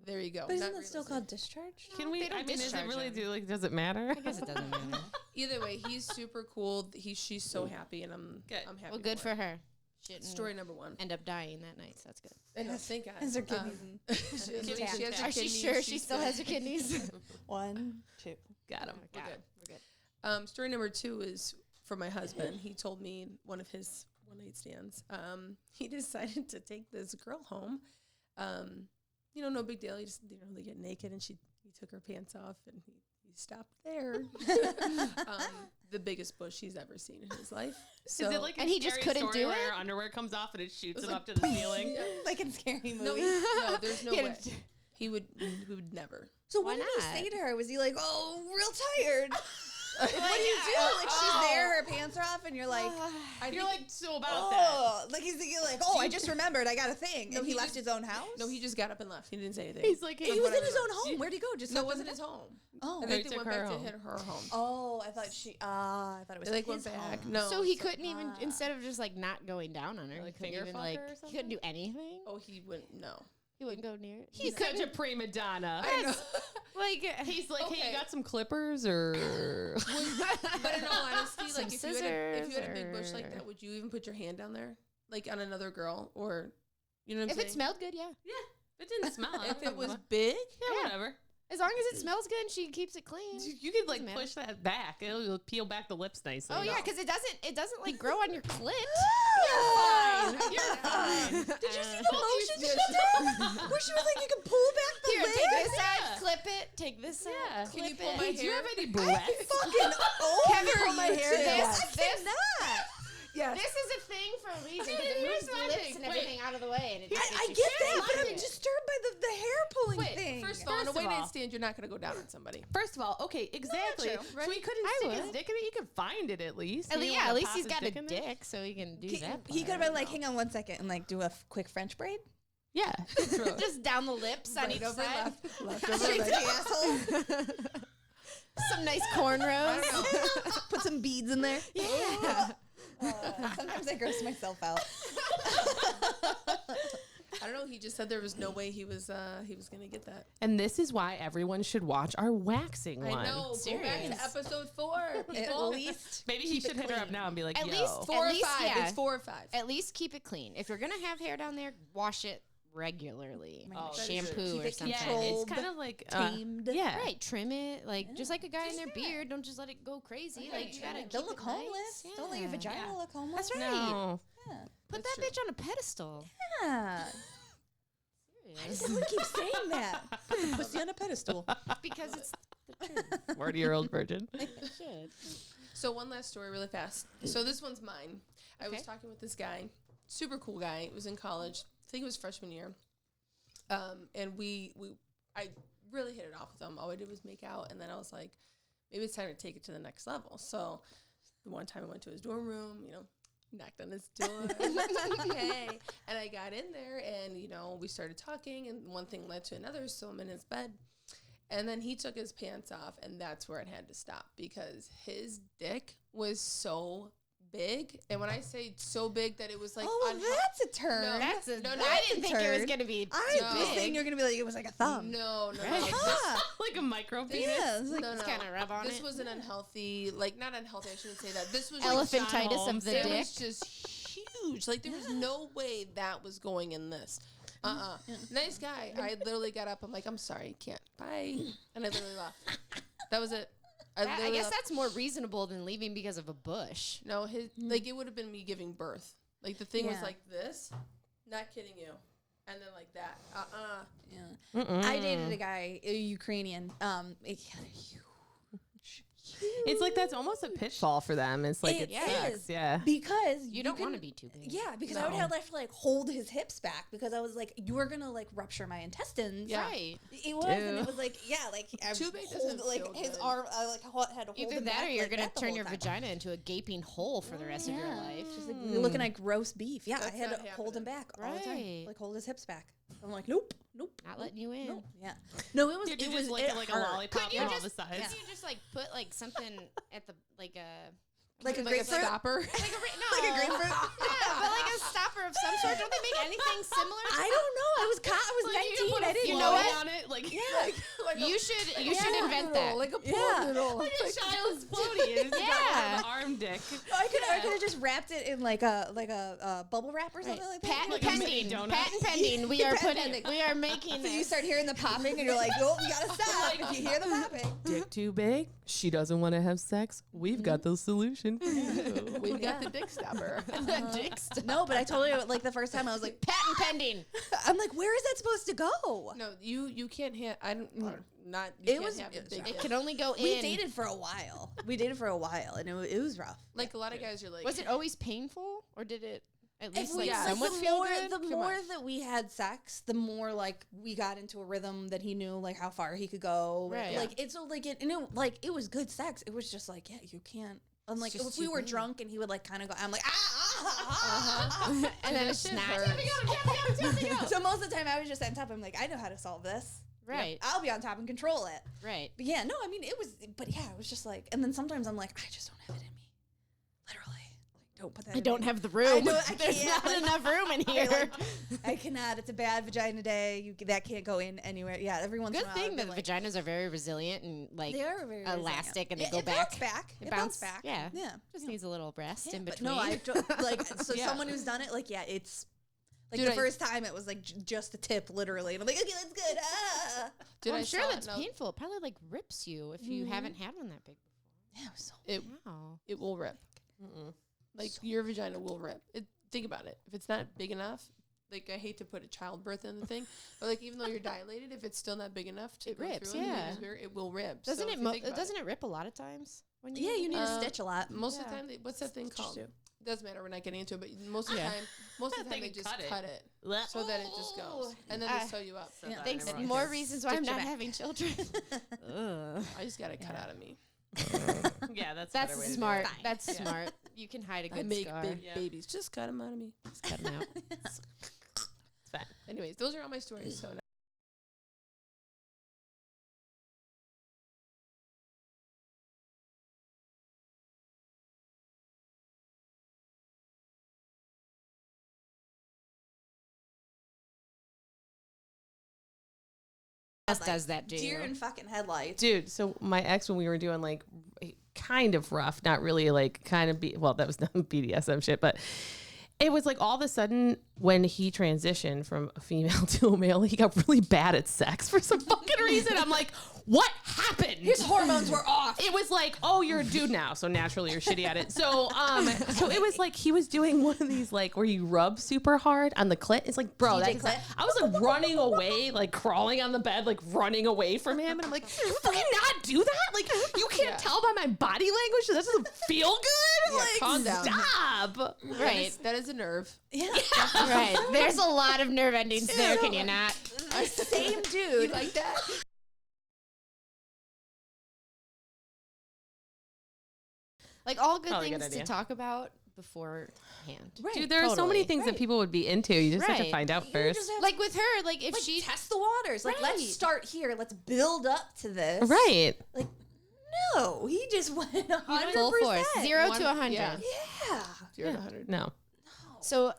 There you go. But isn't Not that still re-enlisted. called discharge? Can we? They don't I mean, is it discharge really him. do like? Does it matter? I guess it doesn't matter. Either way, he's super cool. She's so happy, and I'm happy. Well, good for her. She didn't Story number 1. end up dying that night, so that's good. And thank God. Has her kidneys she has intact. her Are she kidneys, sure she she's still good. has her kidneys? 1, 2. Got him. We're Got good. it. We're good. Story number 2 is for my husband. He told me one of his one-night stands. He decided to take this girl home. No big deal. He just didn't really get naked, and he took her pants off, and he stopped there. The biggest bush he's ever seen in his life. So, Is it like a And he just scary couldn't story do where it? your underwear comes off and it shoots It's him like, up to the ceiling? Like in Scary Movie. no, there's no He way. had to- He would never. So Why what did not? he say to her? Was he like, "Oh, real tired"? What do you do? Like she's there, her pants are off, and you're like, You're like, so about that. "Oh," like he's thinking like, "Oh, I just remembered, I got a thing." No, And he he left just- his own house. No, he just got up and left. He didn't say anything. He's like, hey, He was in whatever. his own home. Where'd he go? Just No, it left wasn't him his home. Oh, I They think they took went her back to home. hit her home. oh, I thought it was They like his went back. home. No. So he couldn't even, Ah. instead of just like not going down on her, Like he couldn't finger even fuck like, her or he couldn't do anything. Oh, he wouldn't. No. He wouldn't go near it. He's such a prima donna. I know. Like, He's like, hey, Okay. you got some clippers or? But in all honesty, Some like if you had scissors a big bush like or- that, would you even put your hand down there, like on another girl, or you know what I'm if saying? it smelled good, yeah. It didn't smell. If it was big, yeah, whatever. As long as it smells good and she keeps it clean. You could like Doesn't matter. push that back. It'll peel back the lips nicely. Oh yeah, because it doesn't like grow on your clit. Fine. You're fine. Did you see the motion she did? Where she was like, you can pull back the Here, lid? take this side, Yeah. clip it. Take this side, Yeah. clip Can you pull it. my Hey, do you hair? have any breath? Fucking Kevin, over pull my you hair two. down. I cannot. yes. This is a thing for a reason Dude, because it here's moves the my lips thing. and everything out of the way. And it just I makes you get feel that, but like I'm it. disturbed by the hair pulling Wait, thing. First of all, on a First of one night all- stand, you're not gonna go down on somebody. First of all, okay, exactly. true, So right? he couldn't I stick his would. dick in it. You could find it at least. At You least, wanna at least pop he's his got a dick in there? dick, so he can do He that. could have part. been like, hang on 1 second, and like do a quick French braid. Yeah. just down the lips on either side. Left Straight to the asshole. Some nice cornrows. Put some beads in there. Yeah. Sometimes I gross myself out. I don't know. He just said there was no way he was gonna get that. And this is why everyone should watch our waxing one. I know. Go back Serious. to episode 4. At People. least Maybe he keep it should hit her up clean. now and be like, At yo. least 4 or least, 5. yeah. It's 4 or 5. At least keep it clean. If you're gonna have hair down there, wash it regularly. Oh, Like that is shampoo true. Keep or it something. yeah, controlled, it's kind of like tamed. yeah. Right, trim it like just like a guy in their Just beard. Don't just let it go crazy. Like you gotta keep Don't look it homeless. nice. Don't let your Yeah. vagina Yeah. look homeless. That's right. No. Yeah. Put That's that true. bitch on a pedestal. Yeah. Everyone keeps saying that. Put the pussy on a pedestal. Because it's the truth. 40-year-old virgin. It should. So one last story really fast. So this one's mine. I was Okay. talking with this guy, super cool guy. It was in college. I think it was freshman year. And I really hit it off with him. All I did was make out, and then I was like, maybe it's time to take it to the next level. So the one time I went to his dorm room, knocked on his door. Okay. And I got in there, and we started talking, and one thing led to another. So I'm in his bed. And then he took his pants off, and that's where it had to stop because his dick was so big. And when I say so big that it was like, Oh, well, that's a turn. No, That's a, No, I didn't think it was turd. gonna be. I No. was thinking you're gonna be like it was like a thumb. no. Huh. Like a micro penis. Yeah, it's like, No, Just kind of rub on This it. was an unhealthy, not unhealthy. I shouldn't say that. This was Elephantitis of Holmes. the It dick. was just huge. Like there was no way that was going in this. Nice guy. I literally got up. I'm like, I'm sorry, can't. Bye. And I literally left. That was it. I literally guess left. that's more reasonable than leaving because of a bush. No, it would have been me giving birth. Like the thing was Yeah. like this. Not kidding you. And then like that. yeah. I dated a guy, a Ukrainian. It had a huge. It's like that's almost a pitfall for them. It's like It it sucks. is. Yeah. Because You don't can- want to be too big. Yeah, because I would No. have to like hold his hips back because I was like, you were gonna like rupture my intestines. Yeah. Right. It was, and Ew. it was like, yeah, like I Too big hold, doesn't like feel his good. arm. I like had to hold Either him that back or you're like gonna that the turn whole your time. vagina into a gaping hole for the rest of your life. Just like you're looking like roast beef. Yeah, That's I had not to hold him happening. back all the time, Right. like hold his hips back. I'm like, nope. Not letting you in. No, yeah, no, it was. Did it you was just lick it like a hurt. lollipop Couldn't you from all just- the sides? Couldn't you just like put like something at the like a Like a Like a grapefruit. stopper. like a no Like a grapefruit. yeah, but like a stopper of some sort. Don't they make anything similar? To I don't know. I was Like, you 19. put a I didn't You know know floating what? on it, like Like You should Yeah. invent that. Like a pool Yeah. noodle. like a child's floaty. It's Yeah. got an arm dick. I could have just wrapped it in like a bubble wrap or something like that. Patent Like a mini pending. donut. Patent pending. We are Patent putting. pending. We are making So you this. start hearing the popping, and you're like, "Oh, you gotta stop!" If you hear the popping, Dick too big. She doesn't want to have sex. We've got the solution. for you. We've got like the dick stopper. Dick stuff. No, but I totally like the first time I was like, Patent pending. I'm like, where is that supposed to go? No, you can't have. I don't. Not. You It can't was- have a it was big rough. It dick. can only go We in. dated for a while. And it was rough. Like a lot of guys are like. Was it always painful, or did it at If least we, like yeah. somewhat the feel more, good? the Come more on. that we had sex, the more like we got into a rhythm that he knew like how far he could go. Right. Like it's so like it was good sex. It was just like, yeah, you can't. And like just if we too were good. drunk and he would like kind of go, I'm like ah. And then that it's shit not. hurts. So most of the time I was just on top. I'm like, I know how to solve this. Right. I'll be on top and control it. Right. But yeah, no, I mean it was. But yeah, it was just like. And then sometimes I'm like, I just don't have it in me. Literally, like don't put that. I in don't me. have the room. I There's can't, not like- enough room in here. Like, I cannot. It's a bad vagina day. That can't go in anywhere. Yeah, every once in Good a while. thing I'd that be like, vaginas are very resilient and like they are very elastic and they resilient. go It back. bounced back. It bounce bounced back. Yeah. Yeah. Just Yeah. needs a little rest Yeah, in but between. no, I don't, like so Yeah. someone who's done it, like yeah, it's like Dude, the I- first time it was like just a tip, literally, and I'm like, okay, that's good. Ah. Dude, I'm I sure saw that's it, no, painful. It probably like rips you if you haven't had one that big Yeah, it was so. It before. Wow. it will rip. Like your vagina will rip. Think about it. If it's not big enough, like I hate to put a childbirth in the thing, but like even though you're dilated, if it's still not big enough to It go rips, through and the yeah. baby's bigger, it will rip. Doesn't So it? if you think about Doesn't it rip a lot of times? When Yeah, you need Uh, to stitch a lot. Most of the Yeah. time, what's that thing called? too. Doesn't matter. We're not getting into it, but most of the Yeah. time, most of the They time they can just cut cut it. it so that it just goes, and then Uh, they sew you up. Yeah. Thanks. Everyone More can reasons why I'm stitch it not back. having children. Ugh. I just got it cut out of me. Yeah, that's a That's better way to do smart. it. That's Yeah. smart. You can hide a I good make scar. big Yeah. babies. Just cut them out of me. Just cut 'em out. It's fine. Anyways, those are all my stories. So Does that do Deer you? in fucking headlights. Dude, so my ex, when we were doing like kind of rough, not really like kind of well, that was not BDSM shit, but it was like all of a sudden when he transitioned from a female to a male, he got really bad at sex for some fucking reason. I'm like, what happened? His hormones were off. It was like, oh, you're a dude now, so naturally you're shitty at it. So, so it was like he was doing one of these like where you rub super hard on the clit. It's like, bro, DJ that's clit? I was like running away, like crawling on the bed, like running away from him, and I'm like, you fucking not do that? Like, you can't Yeah. tell by my body language that doesn't feel good. Yeah, Like, calm down. stop. Right. that is a nerve. Yeah. Right. There's a lot of nerve endings there. Can you not? Same You dude. like that? Like all good Probably a good things to idea. talk about beforehand. Right. Dude, there are so many Totally. things that people would be into. You just have to Right. find out You first. just have Like with her, like if like, she test the waters. Like, let's Right. start here. Let's build up to this. Right. Like, no, he just went 100%. full force, 0 One- to 100. yeah. Yeah. 0 to 100. No. So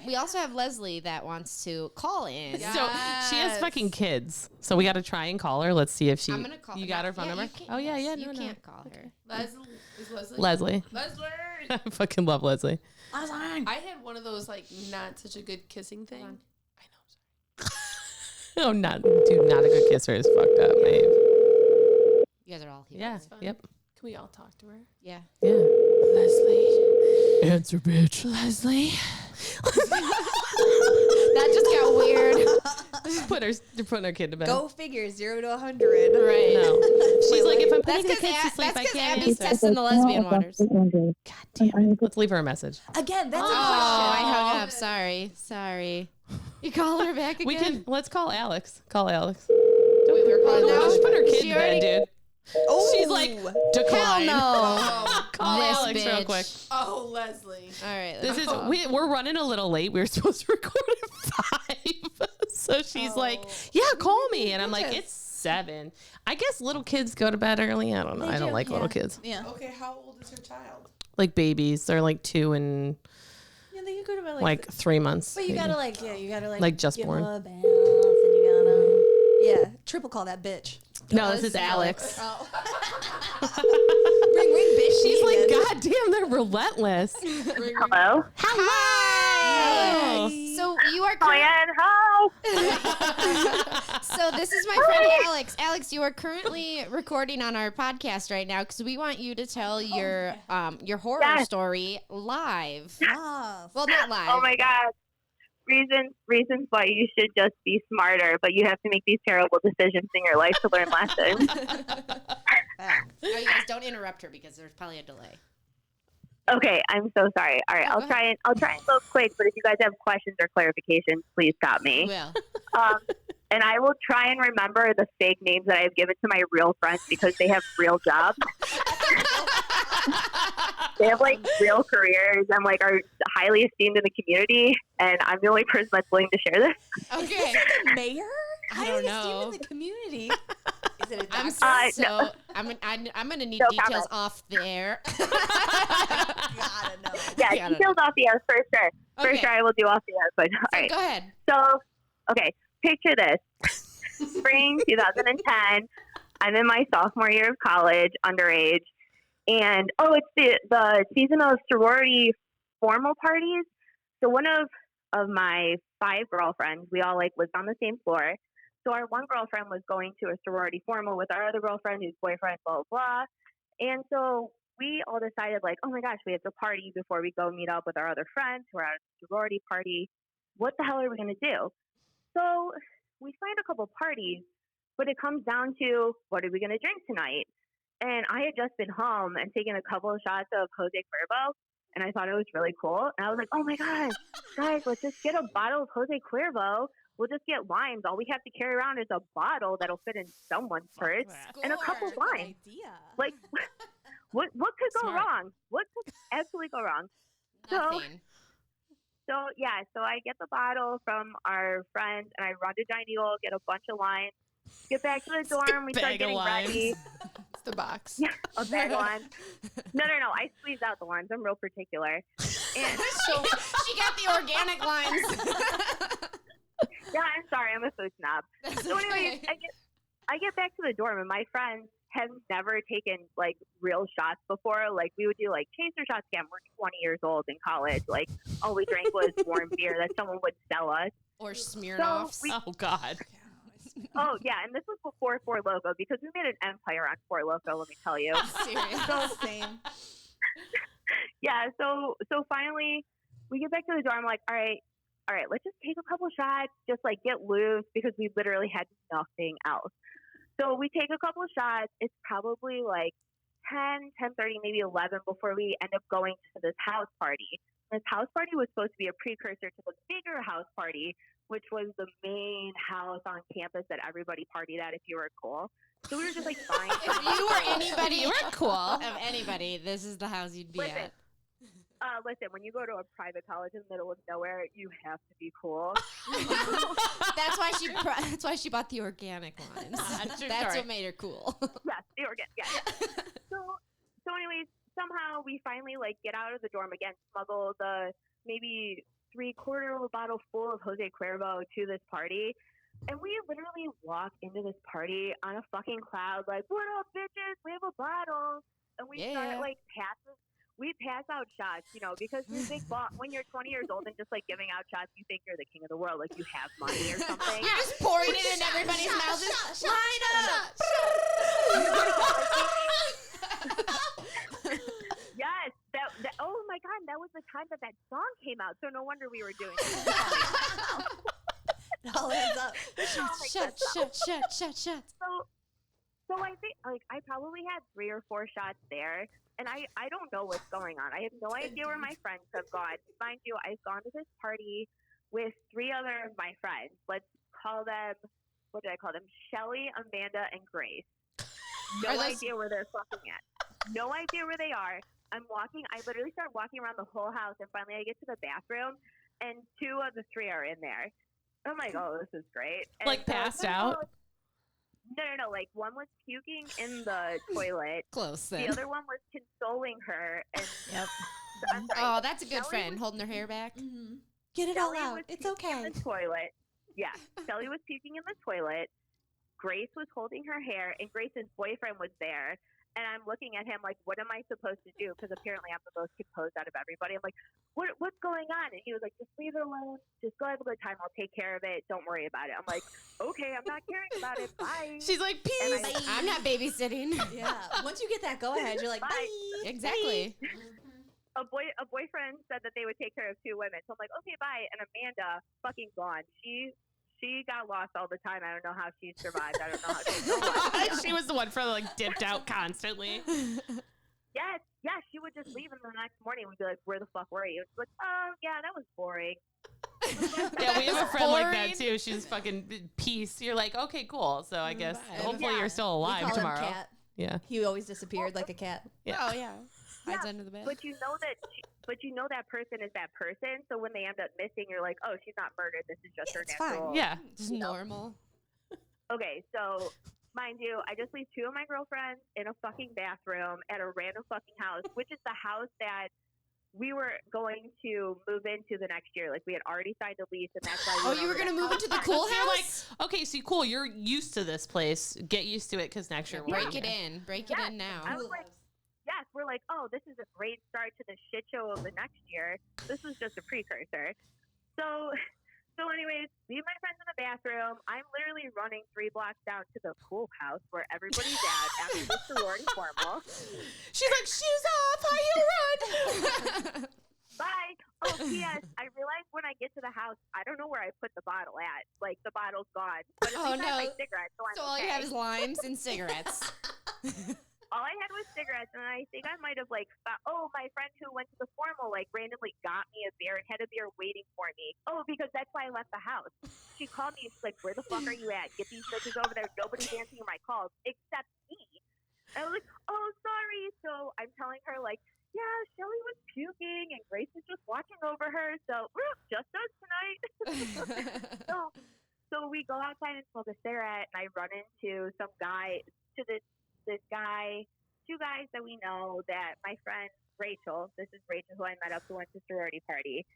we also have Leslie that wants to call in. Yeah. So she has Yes. fucking kids. So we got to try and call her. Let's see if she. I'm gonna call. You got her phone yeah, number? you can't- Oh yeah, yeah. You No, no. can't call her. Leslie is Leslie. Leslie. Leslie. I fucking love Leslie. I had one of those like not such a good kissing thing. on. I know. I'm sorry. Oh, not dude, not a good kisser is fucked up, babe. You guys are all here. Yeah. fine. Yep. Can we all talk to her? Yeah. Yeah. Leslie. Answer, bitch. Leslie. That just got weird. They're putting her kid to bed. Go figure, 0 to 100. Right. No. She's like, if I'm That's putting the because kids to sleep, I can't Abby's answer. testing the lesbian waters. God damn it. Let's leave her a message. Again, that's Oh, a I question. hung up. Sorry. You call her back again? We can. Let's call Alex. Call Alex. Wait, we're calling No, now? just put her kid She to bed, already- dude. Oh. She's like, Hell decline. no. Oh, Call This Alex real bitch. quick. oh, Leslie. All right. This is let's- we're running a little late. We were supposed to record at 5. So she's like, "Yeah, call me." And I'm like, "It's 7." I guess little kids go to bed early. I don't know. They I don't do, like little yeah. kids. Yeah. Okay, how old is her child? Like babies. They're like 2 and Yeah, they can go to bed like 3 months. But you maybe. gotta like, yeah, you gotta Like just give born. them a bath, and you gotta, yeah, triple call that bitch. No, this is Alex. Oh. ring, bitch. She's like, Needed. "God damn, they're relentless." Hello? Hello. So you are Calling in. Hi. know. So this is my friend Alex. Alex, you are currently recording on our podcast right now because we want you to tell your horror story live. Love. Well, not live. Oh my God. Reasons why you should just be smarter, but you have to make these terrible decisions in your life to learn lessons. Oh, you guys don't interrupt her because there's probably a delay. Okay, I'm so sorry. All right, Oh, I'll try and go quick, but if you guys have questions or clarifications, please stop me. Well, And I will try and remember the fake names that I've given to my real friends because they have real jobs. They have like real careers and like are highly esteemed in the community, and I'm the only person that's willing to share this. okay. The mayor? I don't know. Esteemed in the community. Is it a I'm doctor? so I'm gonna need No details comment. off the air. Gotta know. Yeah, Yeah, I don't details off the air for sure. For Okay. sure, I will do off the air. But all So right. go ahead. So, okay, picture this. Spring 2010. I'm in my sophomore year of college, underage. And, it's the season of sorority formal parties. So one of my 5 girlfriends, we all, like, lived on the same floor. So our one girlfriend was going to a sorority formal with our other girlfriend whose boyfriend, blah, blah, blah. And so we all decided, like, oh, my gosh, we have to party before we go meet up with our other friends who are at a sorority party. What the hell are we going to do? So we find a couple parties, but it comes down to what are we going to drink tonight? And I had just been home and taken a couple of shots of Jose Cuervo, and I thought it was really cool. And I was like, oh my God, guys, let's just get a bottle of Jose Cuervo. We'll just get limes. All we have to carry around is a bottle that'll fit in someone's purse and a couple of Good limes. idea. Like, what could go Smart. wrong? What could absolutely go wrong? Nothing. So I get the bottle from our friends, and I run to Giant Eagle, get a bunch of limes, get back to the dorm, we start Bag of getting limes. ready. It's the box. Yeah, a bag of limes. No, I squeezed out the limes. I'm real particular. And so, She got the organic lines. yeah, I'm sorry, I'm a food snob. That's So anyways, okay. I get back to the dorm, and my friends have never taken, like, real shots before. Like, we would do, like, chaser shots. Again, we're 20 years old in college. Like, all we drank was warm beer that someone would sell us. Or Smirnoffs. Oh God. Oh, yeah, and this was before Four Loko, because we made an empire on Four Loko, let me tell you. Serious. Same. Yeah, so finally we get back to the dorm. I'm like, all right, let's just take a couple shots, just like get loose, because we literally had nothing else. So we take a couple shots. It's probably like 10:30, maybe 11 before we end up going to this house party. This house party was supposed to be a precursor to the bigger house party, which was the main house on campus that everybody partied at if you were cool. So we were just like fine. If you were anybody, You were cool. of anybody, this is the house you'd be Listen. at. Listen, when you go to a private college in the middle of nowhere, you have to be cool. That's why she bought the organic lines. That's true. That's Sorry. what made her cool. Yes, they were good. Yeah. So anyways, somehow we finally like get out of the dorm again, smuggle the maybe 3/4 of a bottle full of Jose Cuervo to this party. And we literally walk into this party on a fucking cloud, like, what up, bitches? We have a bottle. And we start like we pass out shots, you know, because we're big when you're 20 years old and just like giving out shots, you think you're the king of the world, like you have money or something. You're just pouring it in everybody's mouth. Just line up. Yes, that. Oh my God, that was the time that song came out. So no wonder we were doing it. It all ends up. Shut. So I think like I probably had 3 or 4 shots there, and I don't know what's going on. I have no idea where my friends have gone. Mind you, I've gone to this party with 3 other of my friends. Let's call them, what did I call them? Shelly, Amanda, and Grace. No idea where they're fucking at. No idea where they are. I literally start walking around the whole house, and finally I get to the bathroom, and 2 of the 3 are in there. I'm like, oh, this is great. And Like passed out? No. Like, one was puking in the toilet. Close The then. other one was consoling her. And Yep. I'm sorry, Oh, that's a good Shelly friend, was- holding her hair back. Mm-hmm. Get it all Shelly out. was It's puking okay. in the toilet. Yeah, Shelly was puking in the toilet. Grace was holding her hair, and Grace's boyfriend was there. And I'm looking at him like, what am I supposed to do? Because apparently I'm the most composed out of everybody. I'm like, what's going on? And he was like, just leave it alone. Just go have a good time. I'll take care of it. Don't worry about it. I'm like, okay, I'm not caring about it. Bye. She's like, peace. I'm not babysitting. Yeah. Once you get that go ahead, you're like, bye. Exactly. A boyfriend said that they would take care of 2 women. So I'm like, okay, bye. And Amanda, fucking gone. She got lost all the time. I don't know how she survived. I don't know how she survived. She was the one for like dipped out constantly. Yes, she would just leave, and the next morning we'd be like, "Where the fuck were you?" It's like, "Oh, yeah, that was boring." Yeah, we have a friend like that too. She's fucking peace. You're like, okay, cool. So I guess hopefully you're still alive We call tomorrow. him Cat. Yeah. He always disappeared like a cat. Yeah. Oh yeah. Hides under the bed. But you know that person is that person. So when they end up missing, you're like, "Oh, she's not murdered. This is just her it's natural." fine. Yeah. Just normal. Okay, so mind you, I just leave 2 of my girlfriends in a fucking bathroom at a random fucking house, which is the house that we were going to move into the next year. Like we had already signed a lease, and that's why. Oh, you were gonna move into the cool You're like, house? okay, so cool. You're used to this place. Get used to it because next year we're Break moving it here. in. Break it in now. I was like, yes, we're like, oh, this is a great start to the shit show of the next year. This was just a precursor. So anyways, leave my friends in the bathroom. I'm literally running 3 blocks down to the pool house where everybody's at after the sorority formal. She's like, shoes off, high heel run. Bye. Oh, P.S. I realized when I get to the house, I don't know where I put the bottle at. Like, the bottle's gone. But at Oh, least I have no. my cigarettes, so I'm So all okay. you have is limes and cigarettes. All I had was cigarettes, and I think I might have, like, my friend who went to the formal, like, randomly got me a beer and had a beer waiting for me. Oh, because that's why I left the house. She called me, and she's like, where the fuck are you at? Get these bitches over there. Nobody's answering my calls except me. And I was like, oh, sorry. So I'm telling her, like, yeah, Shelly was puking, and Grace is just watching over her, so just us tonight. So we go outside and smoke a cigarette, and I run into some guy, this guy, 2 guys that we know that my friend Rachel, this is Rachel who I met up who went to sorority party.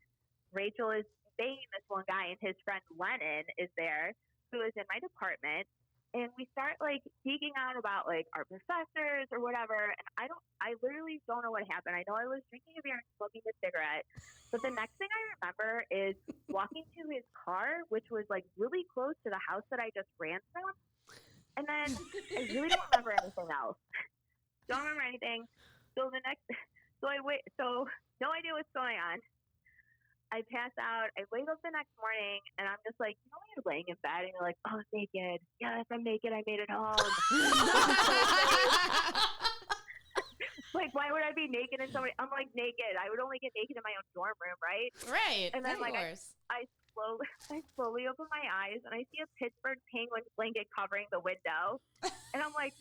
Rachel is banging this one guy, and his friend Lennon is there, who is in my department. And we start like geeking out about like our professors or whatever. And I literally don't know what happened. I know I was drinking a beer and smoking a cigarette. But the next thing I remember is walking to his car, which was like really close to the house that I just ran from. And then I really don't remember anything else. Don't remember anything. So no idea what's going on. I pass out. I wake up the next morning, and I'm just like, when you're laying in bed, and you're like, oh, naked. Yes, I'm naked. I made it home. Like, why would I be naked in somebody? I'm like naked. I would only get naked in my own dorm room, right? Right. And then of like course. I slowly open my eyes, and I see a Pittsburgh Penguins blanket covering the window, and I'm like,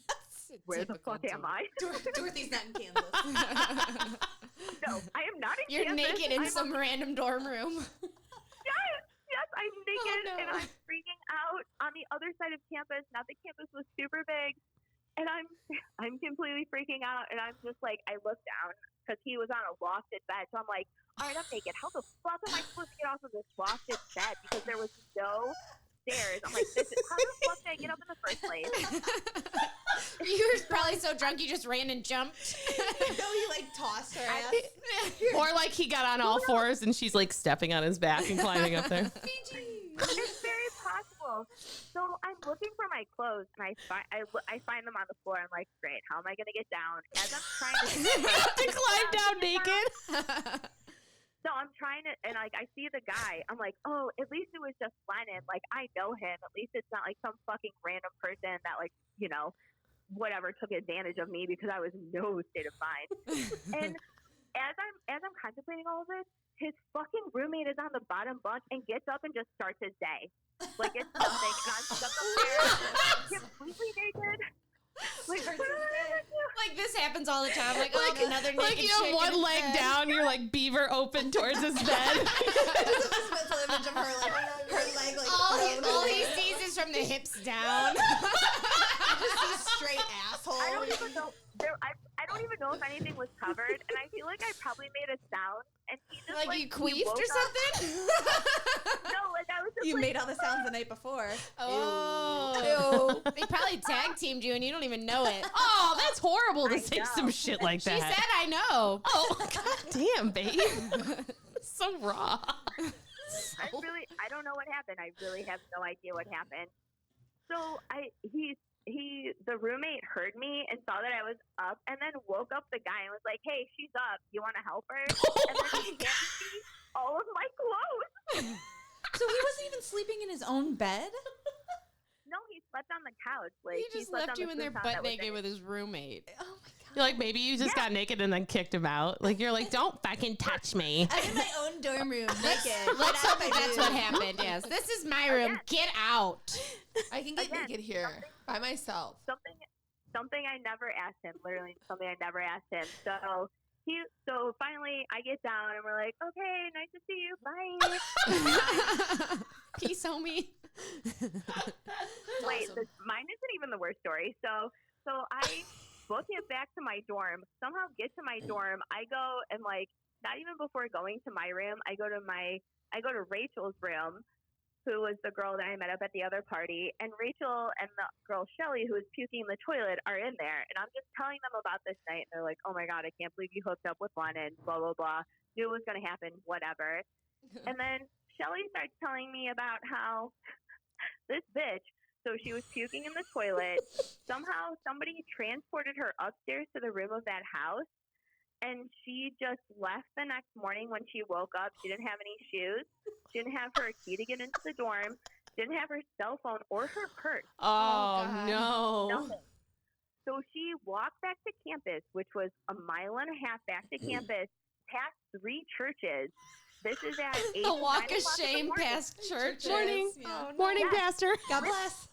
where the fuck am I? Dorothy's not in Kansas. No, I am not in You're Kansas. naked in I'm some random dorm room. Yes, I'm naked, no. and I'm freaking out on the other side of campus. Now the campus was super big, and I'm completely freaking out, and I'm just like, I look down because he was on a lofted bed, so I'm like, all right, I'm naked. How the fuck am I supposed to get off of this lofted bed? Because there was no stairs. I'm like, how the fuck did I get up in the first place? You were probably so drunk you just ran and jumped. No, he like tossed her ass. Or like he got on all fours and she's like stepping on his back and climbing up there. It's very possible. So I'm looking for my clothes, and I find them on the floor. I'm like, great, how am I going to get down? As I'm trying To climb down naked. So I'm trying to, and like I see the guy. I'm like, oh, at least it was just Lennon. Like I know him. At least it's not like some fucking random person that like whatever took advantage of me because I was in no state of mind. And as I'm contemplating all of this, his fucking roommate is on the bottom bunk and gets up and just starts his day. Like it's nothing, and I'm stuck up there, completely naked. Like, Like this happens all the time. Like another naked Like you have chick one in leg bed. down, you're like beaver open towards his bed. Just this mental image of her like her leg like All he sees is from the hips down. just sees straight asshole. I don't even know. I don't even know if anything was covered, and I feel like I probably made a sound, and he just Like you he queefed woke or up- something? No, like I was just You like, made all the sounds the night before. Oh. They probably tag teamed you and you don't even know it. Oh, that's horrible to I say know. some shit like She that. said I know. Oh, god damn, babe. So raw. I don't know what happened. I really have no idea what happened. So the roommate heard me and saw that I was up, and then woke up the guy and was like, "Hey, she's up. You want to help her?" And then he handed me all of my clothes. So he wasn't even sleeping in his own bed? No, he slept on the couch. Like He just slept left on you the in there futon butt that was naked in with his roommate. Oh my god. You're like, maybe you just got naked and then kicked him out. Like, you're like, don't fucking touch me. I'm in my own dorm room naked. Let's hope that's what happened. Yes, this is my room. Get out. I can get Again, naked here by myself. something I never asked him. Literally something I never asked him. So finally I get down and we're like, "Okay, nice to see you. Bye." Peace, homie. Wait, awesome. mine isn't even the worst story. So I book it back to my dorm. Somehow get to my dorm. I go and like not even before going to my room, I go to Rachel's room, who was the girl that I met up at the other party, and Rachel and the girl Shelly, who was puking in the toilet, are in there, and I'm just telling them about this night, and they're like, "Oh my god, I can't believe you hooked up with one," and blah blah blah. Knew it was gonna happen, whatever. And then Shelly starts telling me about how this bitch, so she was puking in the toilet. Somehow somebody transported her upstairs to the room of that house, and she just left the next morning when she woke up. She didn't have any shoes. She didn't have her key to get into the dorm. She didn't have her cell phone or her purse. Oh, God. no. Nothing. So she walked back to campus, which was a mile and a half back to campus, past 3 churches. This is at 8 A walk 9 of o'clock in the shame morning. past church. Morning. Yeah. Morning, Yes. Pastor. God bless.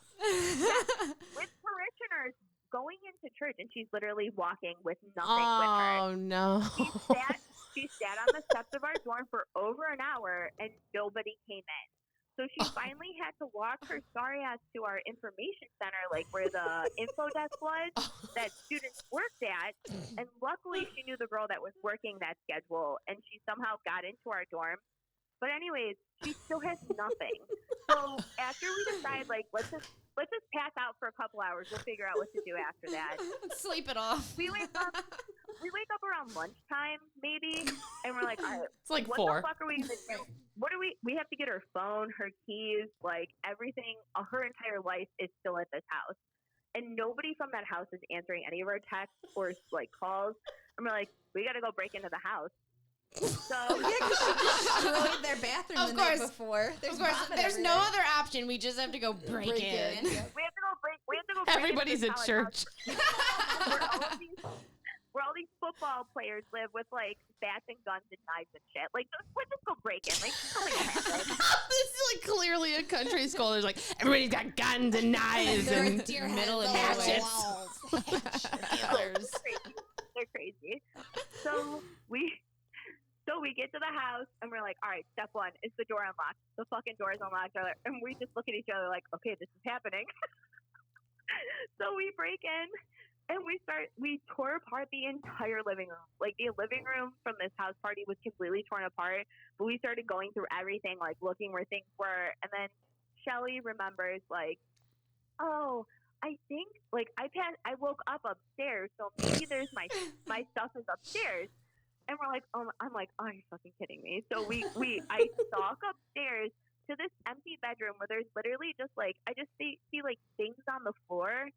With parishioners going into church, and she's literally walking with nothing with her. Oh, no. She sat on the steps of our dorm for over an hour, and nobody came in. So she finally had to walk her sorry ass to our information center, like where the info desk was that students worked at. And luckily, she knew the girl that was working that schedule, and she somehow got into our dorm. But anyways, she still has nothing. So after we decide, like, let's just pass out for a couple hours. We'll figure out what to do after that. Sleep it off. We wake up around lunchtime, maybe, and we're like, all right, It's like what 4. the fuck are we gonna do? What are we have to get her phone, her keys, like everything. Her entire life is still at this house, and nobody from that house is answering any of our texts or like calls. And we're like, we got to go break into the house. So Yeah, because she destroyed their bathroom Of the course. night before. Of course, vomit there's no everywhere. other option. We just have to go break in. we have to go break. Everybody's into at this college church. house where all these football players live with like bats and guns and knives and shit. Like, let's just go break in. Like, something will happen. This is like clearly a country school. There's like, everybody's got guns and knives They're and deer middle of heads all nowhere. over the walls. They're crazy. So we get to the house and we're like, all right, step 1 is the door unlocked. The fucking door is unlocked, and we just look at each other like, okay, this is happening. So we break in and we tore apart the entire living room. Like, the living room from this house party was completely torn apart, but we started going through everything, like looking where things were. And then Shelly remembers, like, oh, I think, like, I woke up upstairs, so maybe there's my stuff is upstairs. And we're like, oh, I'm like, oh, you're fucking kidding me. So I stalk upstairs to this empty bedroom where there's literally just like, I just see like things on the floor,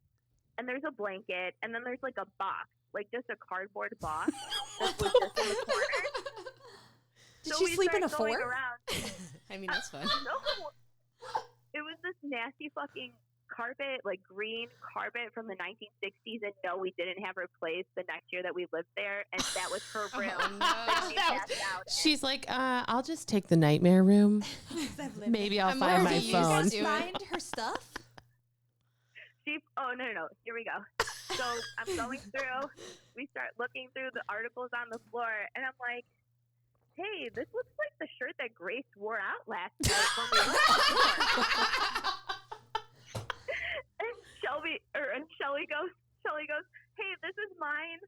and there's a blanket, and then there's like a box, like just a cardboard box that was just in the corner. Did So she we sleep in a start going fort? around. I mean, that's fun. No, it was this nasty fucking carpet, like green carpet from the 1960s, and no, we didn't have her place the next year that we lived there, and that was her room. that she That passed out in. she's like, I'll just take the nightmare room. Maybe I'll I'm find more my used You to phone. guys do it. find her stuff? Oh, no. Here we go. So I'm going through, we start looking through the articles on the floor, and I'm like, hey, this looks like the shirt that Grace wore out last night when we left. And Shelly goes, hey, this is mine.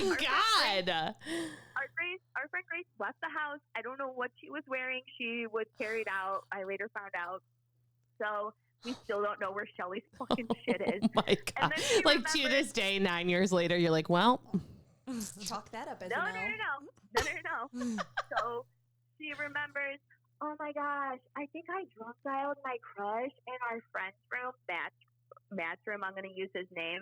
God. Our friend Grace left the house. I don't know what she was wearing. She was carried out. I later found out. So we still don't know where Shelly's fucking shit is. Oh my And God. then she Like to this day, 9 years later, you're like, well. Chalk that up as No. no. So she remembers, oh my gosh, I think I drunk dialed my crush in our friend's room, Matt's room. I'm going to use his name.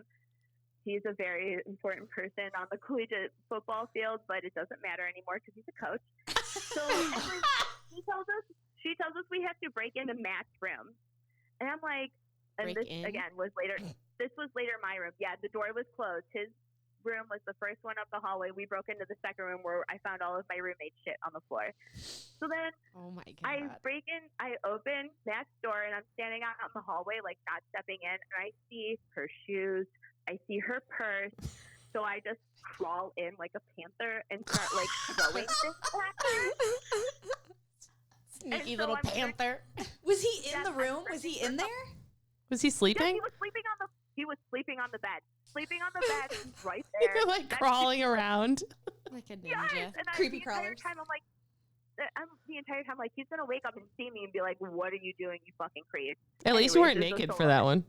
He's a very important person on the collegiate football field, but it doesn't matter anymore because he's a coach. So she tells us we have to break into Matt's room. And I'm like, and Break this in? again was later. This was later my room. Yeah, the door was closed. His room was the first one up the hallway. We broke into the second room where I found all of my roommate's shit on the floor. So then Oh my I God. I open Matt's door and I'm standing out in the hallway, like not stepping in, and I see her shoes, I see her purse. So I just crawl in like a panther and start like throwing things at her. Sneaky so little I'm very- panther. Was he in Yes, the I'm room? Was he in there? Was he Yeah, sleeping? he was sleeping on the bed. Sleeping on the bed, he's right there. You're like That's- crawling around. Like a Yes, ninja. and Creepy the entire crawlers. time the entire time like he's gonna wake up and see me and be like, "What are you doing, you fucking creep?" At least you Anyways, weren't this was naked so for that one.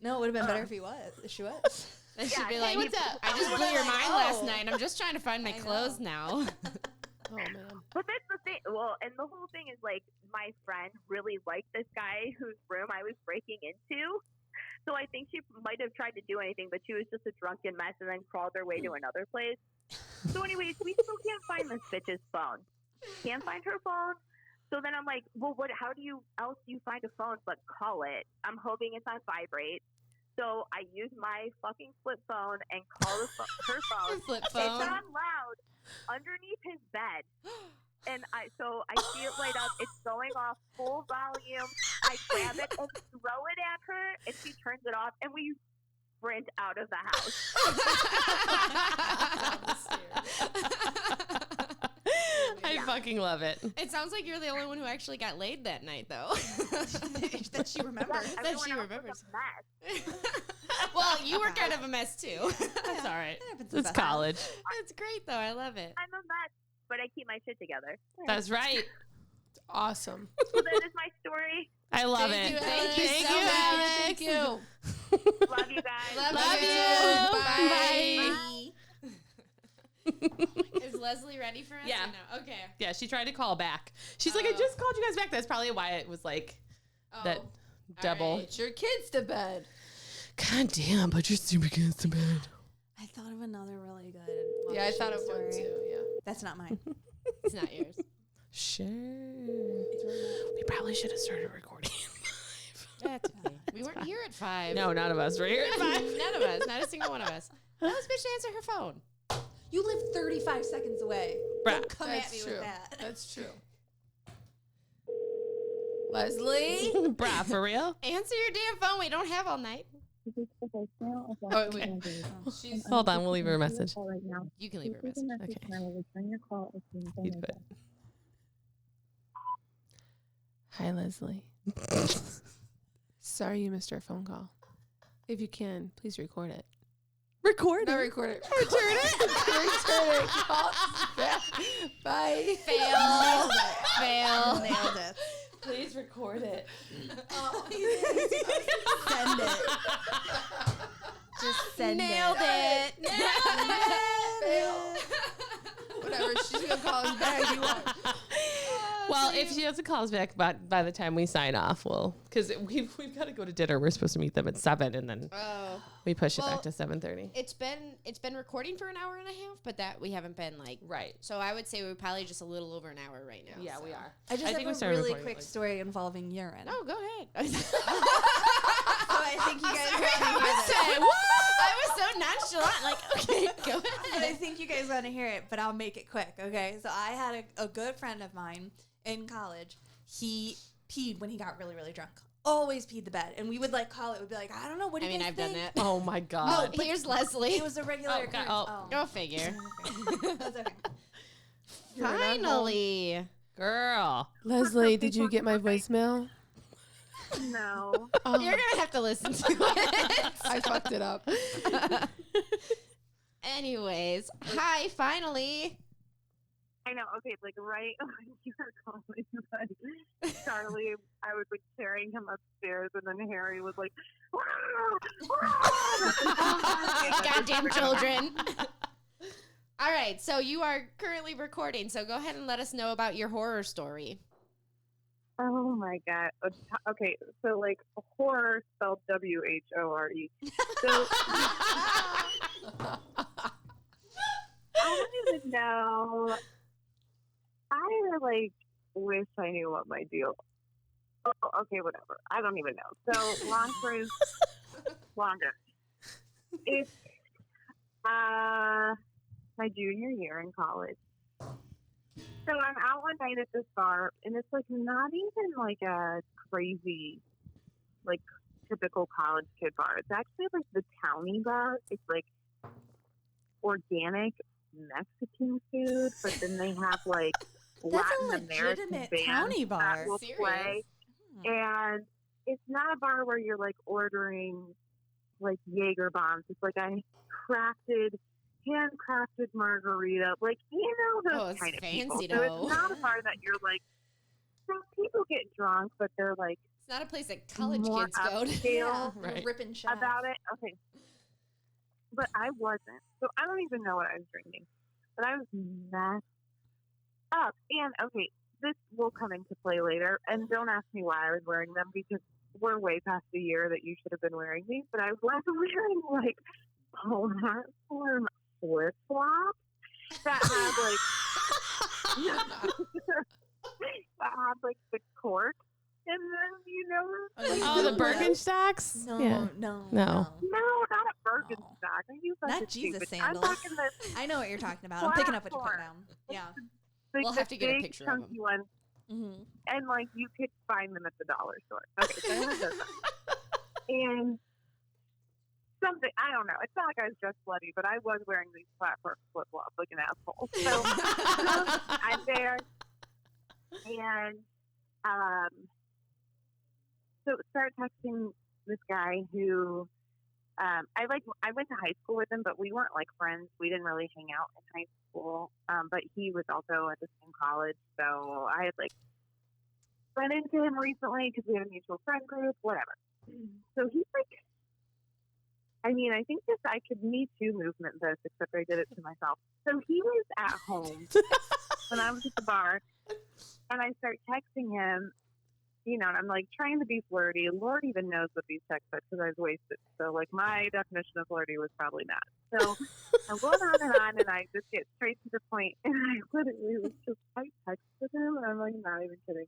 No, it would have been better if he was. If she was. Then she'd Yeah, be hey, like, what's up? I just I blew was your like, mind last oh. night. I'm just trying to find my I know. clothes now. Oh man. But that's the thing. Well, and the whole thing is like my friend really liked this guy whose room I was breaking into. So I think she might have tried to do anything, but she was just a drunken mess and then crawled her way to another place. So anyways, we still can't find this bitch's phone. Can't find her phone. So then I'm like, well, how do you find a phone but call it? I'm hoping it's on vibrate. So I use my fucking flip phone and call her phone. Flip It's phone. on loud underneath his bed. And I see it light up. It's going off full volume. I grab it and throw it at her, and she turns it off, and we sprint out of the house. I fucking love it. It sounds like you're the only one who actually got laid that night, though. That she remembers. Yes, That everyone she else remembers. was a mess. Well, you were kind of a mess too. That's all right. That happens to It's the best. college. It's great though. I love it. I'm a mess, but I keep my shit together. That's right. Awesome. So that is my story. I love Thank it. you, Thank you Thank so you, much. Alex. Thank you. Love you guys. Love you. Bye. Is Leslie ready for us? Yeah. Or no? Okay. Yeah, she tried to call back. She's like, I Oh. just called you guys back. That's probably why it was like that Oh, double. right. Put your kids to bed. God damn, put your stupid kids to bed. I thought of another really good. Yeah, I thought of story. one too. Yeah. That's not mine. It's not yours. Shit. We probably should have started recording. That's okay. We weren't here at 5. No, none of us were here at 5. None of us. Not a single one of us. Tell this bitch to answer her phone. You live 35 seconds away. Bruh. Don't come That's at me true. with that. That's true. Leslie? Bruh, for real? Answer your damn phone. We don't have all night. Oh, wait. She's Hold on, we'll leave her a message. You can leave her a message. Okay. Please He's put. Hi, Leslie. sorry you missed our phone call. If you can, please record it. Record Not record it. Return it. Return it. Call us back. Bye. Fail. Fail. Nailed it. Please record it. Send it. Just send Nailed it. Fail. Whatever. She's gonna call us back. You want? Well, if she doesn't call us back by the time we sign off, because we've got to go to dinner. We're supposed to meet them at 7, and then Oh. we push it Well, back to 7:30. It's been recording for an hour and a half, but that we haven't been like Right. So I would say we're probably just a little over an hour right now. Yeah, so. we are. I just think we have a started really recording quick like- story involving urine. Oh, go ahead. So I think you guys want to hear this. I was so nonchalant. Like, okay, go But I ahead. think you guys want to hear it, but I'll make it quick, okay? So I had a good friend of mine in college. He peed when he got really, really drunk. Always peed the bed. And we would like call it. We'd be like, I don't know, what do I you mean, guys I've done think? that. Oh my God. Oh, here's Leslie. It was a regular Oh, God. occurrence. Oh. Go figure. That's okay. Finally. Girl. Leslie, did you get my voicemail? No. Oh, You're going to have to listen to it. I fucked it up. Anyways, hi, finally. I know. Okay, like right when you were calling, like Charlie, I was like carrying him upstairs, and then Harry was like, Goddamn children. All right, so you are currently recording, so go ahead and let us know about your horror story. Oh my god. Okay, so like horror spelled WHORE. So I don't even know. I like wish I knew what my deal. Oh, okay, whatever. I don't even know. So long story longer. It's my junior year in college. So I'm out one night at this bar, and it's like not even like a crazy, like typical college kid bar. It's actually like the towny bar. It's like organic Mexican food, but then they have like That's Latin a American legitimate bands towny bar. that will Serious? play. And it's not a bar where you're like ordering like Jaeger bombs. It's like a handcrafted margarita. Like, you know, those it's kind of fancy people. So though. it's not a bar that you're like, some people get drunk, but they're like It's not a place that college more kids go to. upscale Right. Ripping shots. about it. Okay. But I wasn't. So I don't even know what I was drinking. But I was messed up. And okay, this will come into play later. And don't ask me why I was wearing them because we're way past the year that you should have been wearing these. But I was wearing like platform flip flops that had like that had like the cork in them, you know? Oh, the Birkenstocks? No, Yeah. no, No. No, not a Birkenstock. Are you fucking Not Jesus stupid? sandals. I'm talking the I know what you're talking about. I'm picking up what you put down. Yeah. like We'll the have to get a big, picture of chunky one, Mm-hmm. and like you could find them at the dollar store. Okay, so I had those on. And something I don't know. It's not like I was dressed bloody, but I was wearing these platform flip flops like an asshole. So I'm there, and so start texting this guy who. I went to high school with him, but we weren't like friends. We didn't really hang out in high school. But he was also at the same college, so I had like run into him recently because we had a mutual friend group, whatever. So he's like, I mean, I think I could Me Too movement this, except I did it to myself. So he was at home when I was at the bar, and I start texting him. You know, and I'm like trying to be flirty. Lord even knows what these texts are because I was wasted. So, like, my definition of flirty was probably not. So, I'm going on, and I just get straight to the point. And I literally was just, I texted him, and I'm like, not even kidding.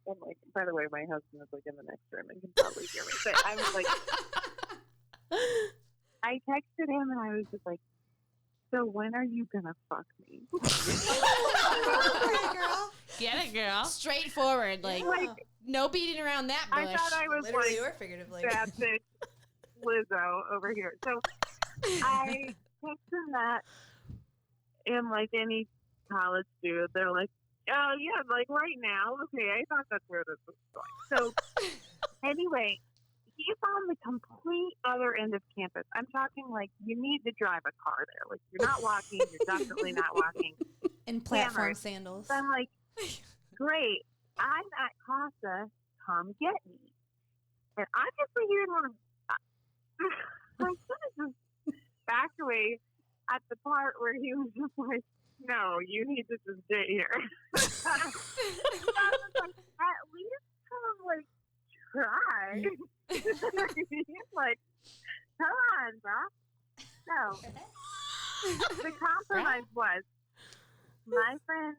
I'm like, by the way, my husband is like in the next room and can probably hear me. But I was like, I texted him, and I was just like, so when are you gonna fuck me? Girl. Get it, girl. Straightforward, like no beating around that bush. I thought I was Literally like or figuratively. that bitch Lizzo over here. So I texted him that, and like any college dude, they're like, oh yeah, like right now. Okay, I thought that's where this was going. So anyway, he's on the complete other end of campus. I'm talking like you need to drive a car there. Like you're not walking. You're definitely not walking. In platform Hammered. sandals. So I'm like, great. I'm at Casa. Come get me. And I just figured I should have just backed away at the part where he was just like, no, you need to just get here. So I was like, at least come like try. He's like, come on, bro. So the compromise was my friend,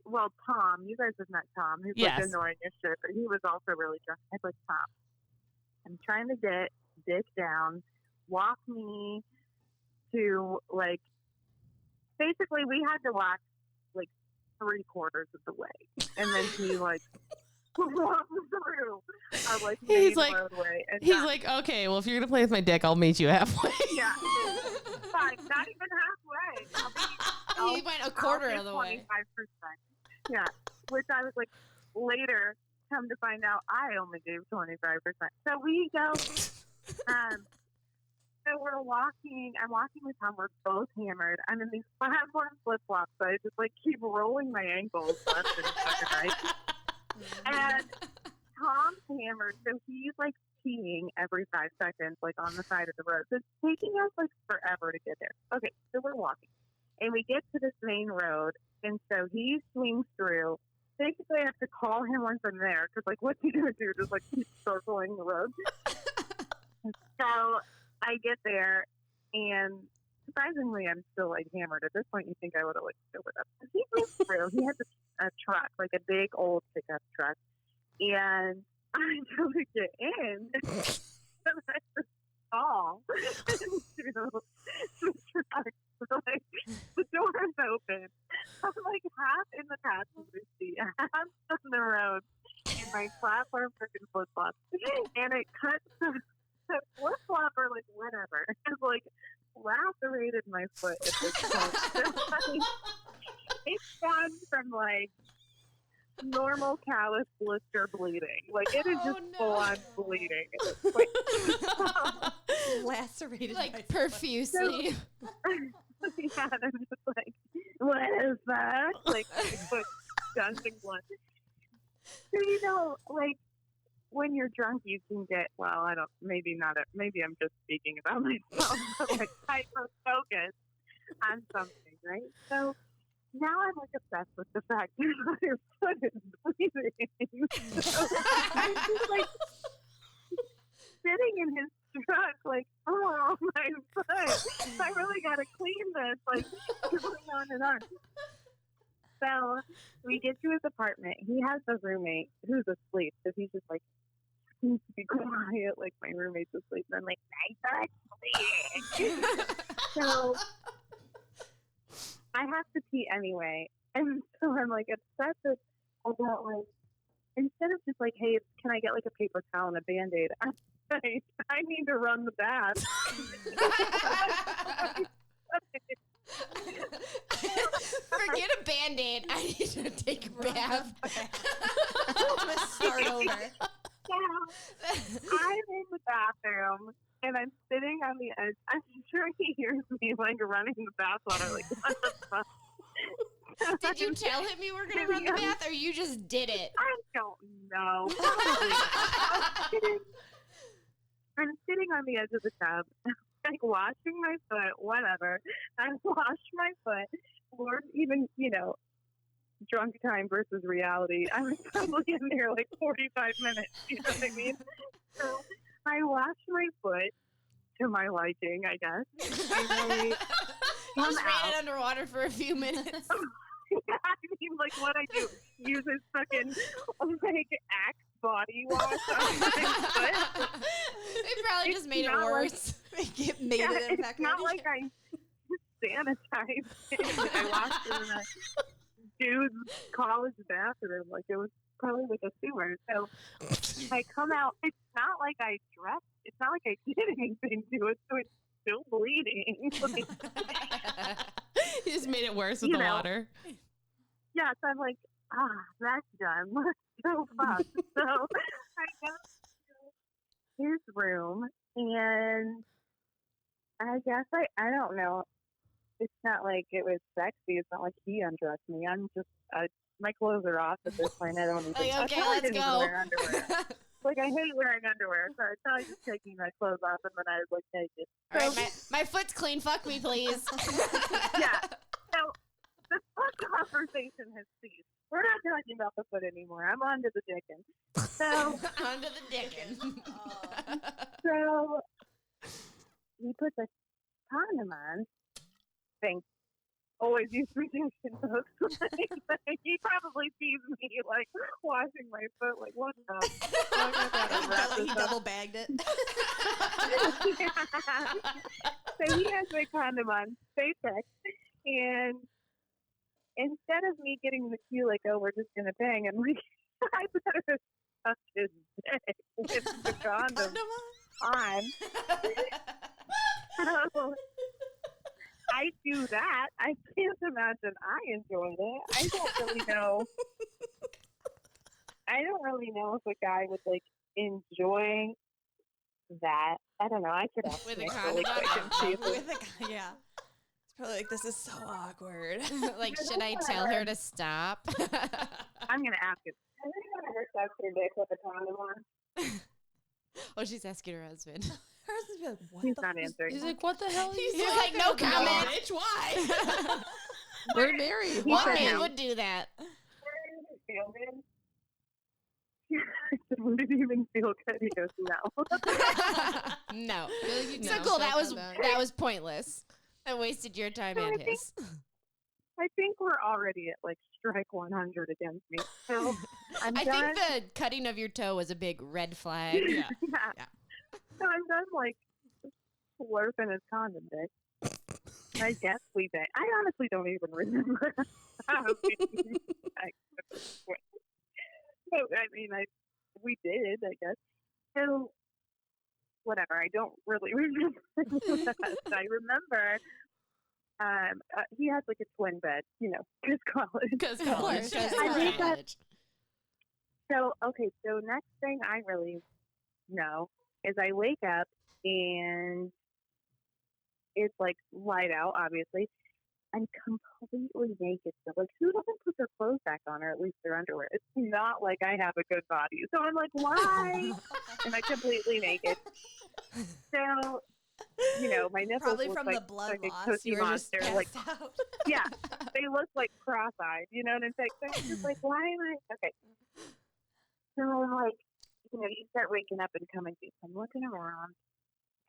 well, Tom, you guys have met Tom, who's Yes. like annoying as shit, but he was also really drunk. I was like, Tom, I'm trying to get Dick down, walk me to, like, basically we had to walk, like, 3/4 of the way. And then he, like, walked through our, like, He's main like- roadway. And He's got- like, okay, well, if you're going to play with my dick, I'll meet you halfway. yeah. Fine, not even halfway. He went a quarter I'll of the do way. 25%. Yeah, which I was like, later, come to find out, I only gave 25%. So we go, So we're walking. I'm walking with Tom. We're both hammered. I'm in these platform flip flops. So I just like keep rolling my ankles left and fucking right. And Tom's hammered, so he's like peeing every 5 seconds, like on the side of the road. So it's taking us like forever to get there. Okay, so we're walking, and we get to this main road, and so he swings through. Basically, I have to call him once I'm there, because like, what's he gonna do? Just like keep circling the road. So I get there, and surprisingly, I'm still like hammered. At this point, you think I would have like sobered up. He swings through. He has a truck, like a big old pickup truck. And I go to get in, and I just fall into the truck. Like, the door is open. I'm like half in the passenger seat, half on the road, in my platform freaking flip flops. And it cuts the flip flop or like whatever. It's like lacerated my foot at this point. So, like, it's gone from like normal callus blister bleeding. Like it is just full on bleeding. It's like, Lacerated Like my profusely. yeah, and I'm just like, what is that? Like my foot gushing blood. So you know, like when you're drunk, you can get maybe I'm just speaking about myself, but like hyper focus on something, right? So now I'm like obsessed with the fact that my foot is bleeding. So I'm just like sitting in his truck, like, oh my foot! I really gotta clean this. Like going on and on. So we get to his apartment. He has a roommate who's asleep, so he's just like, needs to be quiet. Like my roommate's asleep, and I'm like, my foot's bleeding. So I have to pee anyway. And so I'm like obsessed about like, instead of just like, hey, can I get like a paper towel and a Band-Aid? I'm like, I need to run the bath. Forget a Band-Aid. I need to take a bath. I'm gonna start over. Yeah. I'm in the bathroom and I'm sitting on the edge. I'm sure he hears me like running the bath water. Like, what the fuck? Did you tell him you were going to run the bath, or you just did it? I don't know. I'm sitting on the edge of the tub, like washing my foot, whatever. I wash my foot. Lord, even, drunk time versus reality. I was probably in there like 45 minutes. You know what I mean? So I wash my foot to my liking, I guess. And I You come just ran out. it underwater for a few minutes. I mean, like what I do, use this fucking like Axe body wash on my foot. It probably just made it not like- worse. It made Yeah, it it's not like I sanitized it. Like I washed it in a dude's college bathroom. Like it was probably like a sewer. So I come out. It's not like I dressed. It's not like I did anything to it. So it's still bleeding. Like, You just made it worse with You the know. water. yeah, so I'm like, that's done. Let's go fuck. So I go to his room, and I guess I don't know. It's not like it was sexy. It's not like he undressed me. I'm just, my clothes are off at this point. I don't even. Like, I okay, probably let's didn't even go. wear underwear. Like I hate wearing underwear, so I was probably just taking my clothes off, and then I was like naked. All right, my foot's clean. Fuck me, please. Yeah. So the foot conversation has ceased. We're not talking about the foot anymore. I'm on to the dickin'. So, Under the dickin'. so he puts a condom on. Thanks. Always use protection, folks. He probably sees me like washing my foot. Like, what the fuck? I gotta wrap He this up. double bagged it. So he has my condom on, SpaceX, and instead of me getting the cue like, oh, we're just gonna bang, I'm like, I better suck his dick with the condom on. So I do that. I can't imagine I enjoyed it. I don't really know. I don't really know if a guy would like enjoy that. I don't know. I could ask With a Nick condom really quick on? and see if With a guy, yeah. It's probably like, this is so awkward. Like, should I tell her to stop? I'm gonna ask it. Have you ever sucked your dick with a condom on? Oh, she's asking her husband. Her husband's be like, what He's the not answering. He's like, what the hell? He's like, no comment. Bitch, why? We're married. What said man no. would do that? Feel good? Would it even feel good? He goes, no. No. you So know, cool. That stuff was like that was pointless. I wasted your time No, and I think- his. I think we're already at like strike 100 against me. So I'm I done. think the cutting of your toe was a big red flag. Yeah. Yeah. So I'm done like slurping his condom dick. I guess we did. I honestly don't even remember. We did, I guess. So whatever. I don't really remember. I remember. He has like a twin bed, you know, because college. Because Of college. course, Just yeah. I think that- college. So, okay, so next thing I really know is I wake up and it's like light out, obviously. I'm completely naked. So, like, who doesn't put their clothes back on or at least their underwear? It's not like I have a good body. So I'm like, why am I completely naked? So, you know, my nipples Probably look from like, the blood like loss. a Cookie You were just Monster. passed Like, out. yeah, they look like cross-eyed, you know what I'm saying? So I'm just like, why am I? Okay. So I'm like, you know, you start waking up and coming to. I'm looking around.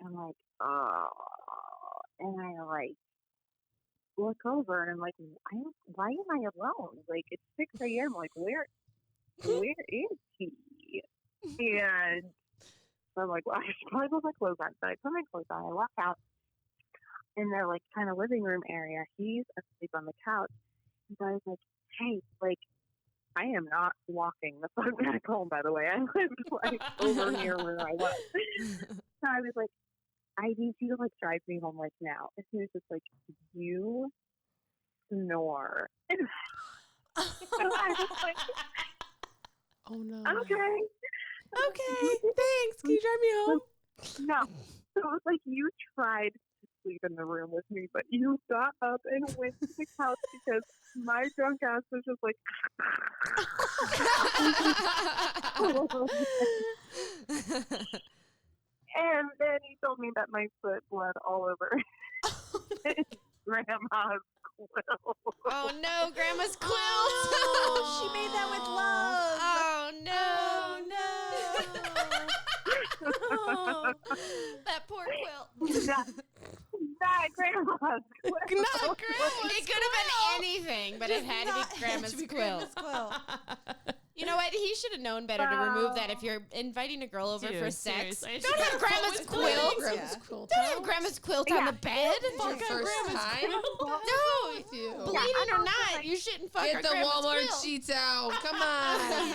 I'm like, oh, and I like look over and I'm like, why am I alone? Like it's 6 a.m. Like where is he? And so I'm like, well, I should probably put my clothes on. So I put my clothes on. I walk out in their like kind of living room area. He's asleep on the couch. And so I was like, hey, like. I am not walking the fuck back home, by the way. I live like over near where I was. So I was like, I need you to like drive me home like now. And he was just like, you snore. And so I was like, Oh no. okay. Okay, thanks. Can you drive me home? No. So it was like you tried to sleep in the room with me, but you got up and went to the couch because my drunk ass was just like and then he told me that my foot bled all over his grandma's quilt. Oh no, Grandma's quilt. Oh, she made that with love. Oh no. Oh, no. That poor quilt. That grandma's quilt. Not grandma's It could have been anything, but it had to Not- be Grandma's to be quilt. quilt. You know what? He should have known better to remove that if you're inviting a girl over Dude, for sex. seriously. I Don't should have have Grandma's come quilt. with Grandma's Yeah. quilt. Don't have Grandma's quilt on the bed. Your first time? No, With you. bleeding or not, you shouldn't fuck Get our the Grandma's Walmart quilt. sheets out. Come on. Man.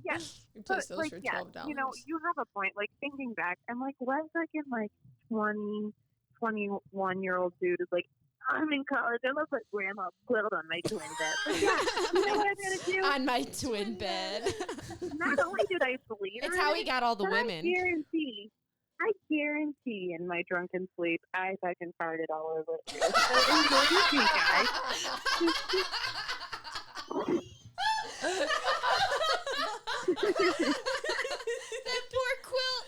Yes. Replace But, those for yeah, $12. you know, you have a point. Like, thinking back, I'm like, what fucking, like, 21-year-old dude is like, I'm in college. I'm going to put grandma's quilt on my twin bed. But yeah, you know what I'm going to do? On my twin bed. Not only did I sleep, It's how he got all the but women. I guarantee in my drunken sleep, I fucking farted all over the place. So enjoy you guys. That poor quilt.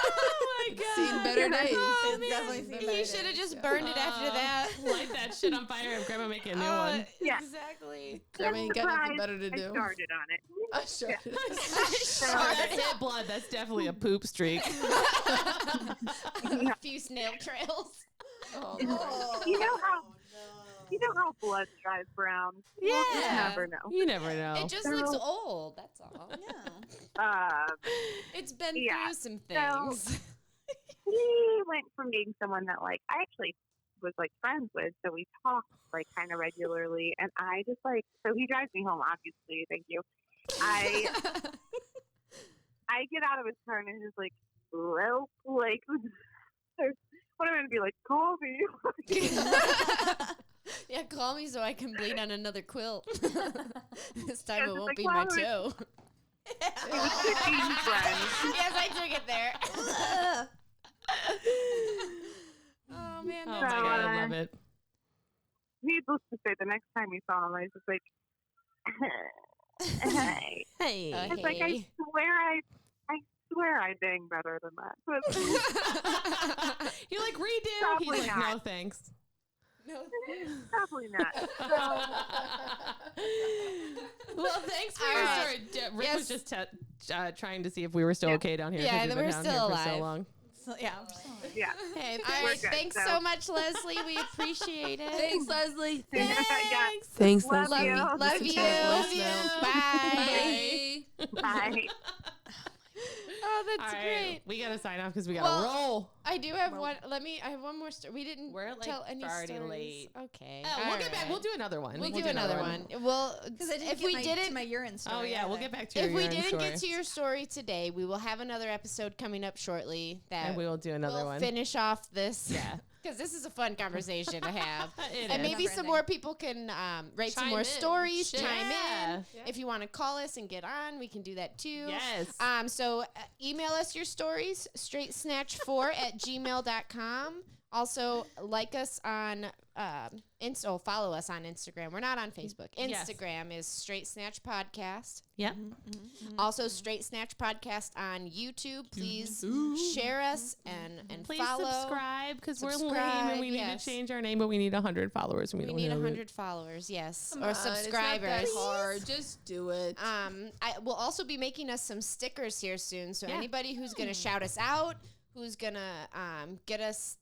Oh my god. Seen better days. Oh, It's definitely seen better He days. should have just burned it after that. Light that shit on fire and grandma make a new one. Yeah. Exactly. Grandma ain't got nothing Surprise, better to I do. started on it. I started. Oh, that's not blood. That's definitely a poop streak. A few snail trails. Oh, Oh, You know how no. you know how blood dries brown? Yeah. We'll just never know. You never know. It just looks old. That's all. Yeah. It's been Yeah. through some So- things. He went from being someone that like I actually was like friends with, so we talked like kind of regularly, and I just like so he drives me home. Obviously, thank you. I get out of his car and he's just like, well, like, what am I gonna be like? Call me. Yeah, call me so I can bleed on another quilt. This time Yeah, it just won't like, be well, my I was- toe. He was Tiffany's friend. Yes, I took it there. Oh man, Oh that's my So, god, I love it. Needless to say, the next time we saw him, I was just like, hey. Hey. It's like, I swear I dang better than that. But You're like, redo. Probably He's like, not. no thanks. probably not. So, Well, thanks for All your right. story. Rick Yes. was just trying to see if we were still okay down here. 'cause Yeah, we've that been we're down still here for so alive. long. So, yeah. I'm just like, yeah. Hey, We're all right, good, thanks so. so much, Leslie. We appreciate it. Leslie. Yeah. Thanks, Love Leslie. you. Love you. Love you. Bye. Bye. Oh, that's All right, great. we gotta sign off because we gotta Well, roll. I do have one. I have one more story. We didn't We're, like, tell any already stories. late. Okay. We'll all get back. right. We'll do another one. We'll do another one. Well, because I didn't if get we my, didn't, to my urine story. Oh yeah, we'll either. get back to if your we urine didn't story. get to your story today, we will have another episode coming up shortly. That and we will do another we'll one. finish off this. Yeah. Because this is a fun conversation to have. It And is. maybe some Never more people can write some Chime more in. stories, Shit. chime Yeah. in. If you want to call us and get on, we can do that too. Yes. So email us your stories, straightsnatch4@gmail.com. Also, like us on, follow us on Instagram. We're not on Facebook. Yes. Instagram is Straight Snatch Podcast. Yep. Also, Straight Snatch Podcast on YouTube. Please share us and Please follow. subscribe because we're lame Subscribe, and we need yes. to change our name, but we need 100 followers. And we We don't need have it. 100 followers, yes, Come or on, It's subscribers. not that hard. Just do it. I will also be making us some stickers here soon. So Yeah. anybody who's gonna shout us out, who's gonna get us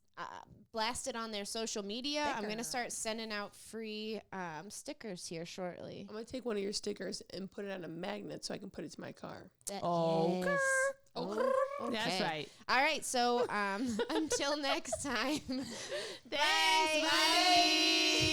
blasted on their social media, I'm gonna start sending out free stickers here shortly. I'm gonna take one of your stickers and put it on a magnet so I can put it to my car. Oh, Yes. Okay. That's Okay. right. All right. So until next time. Thanks. Bye. Bye.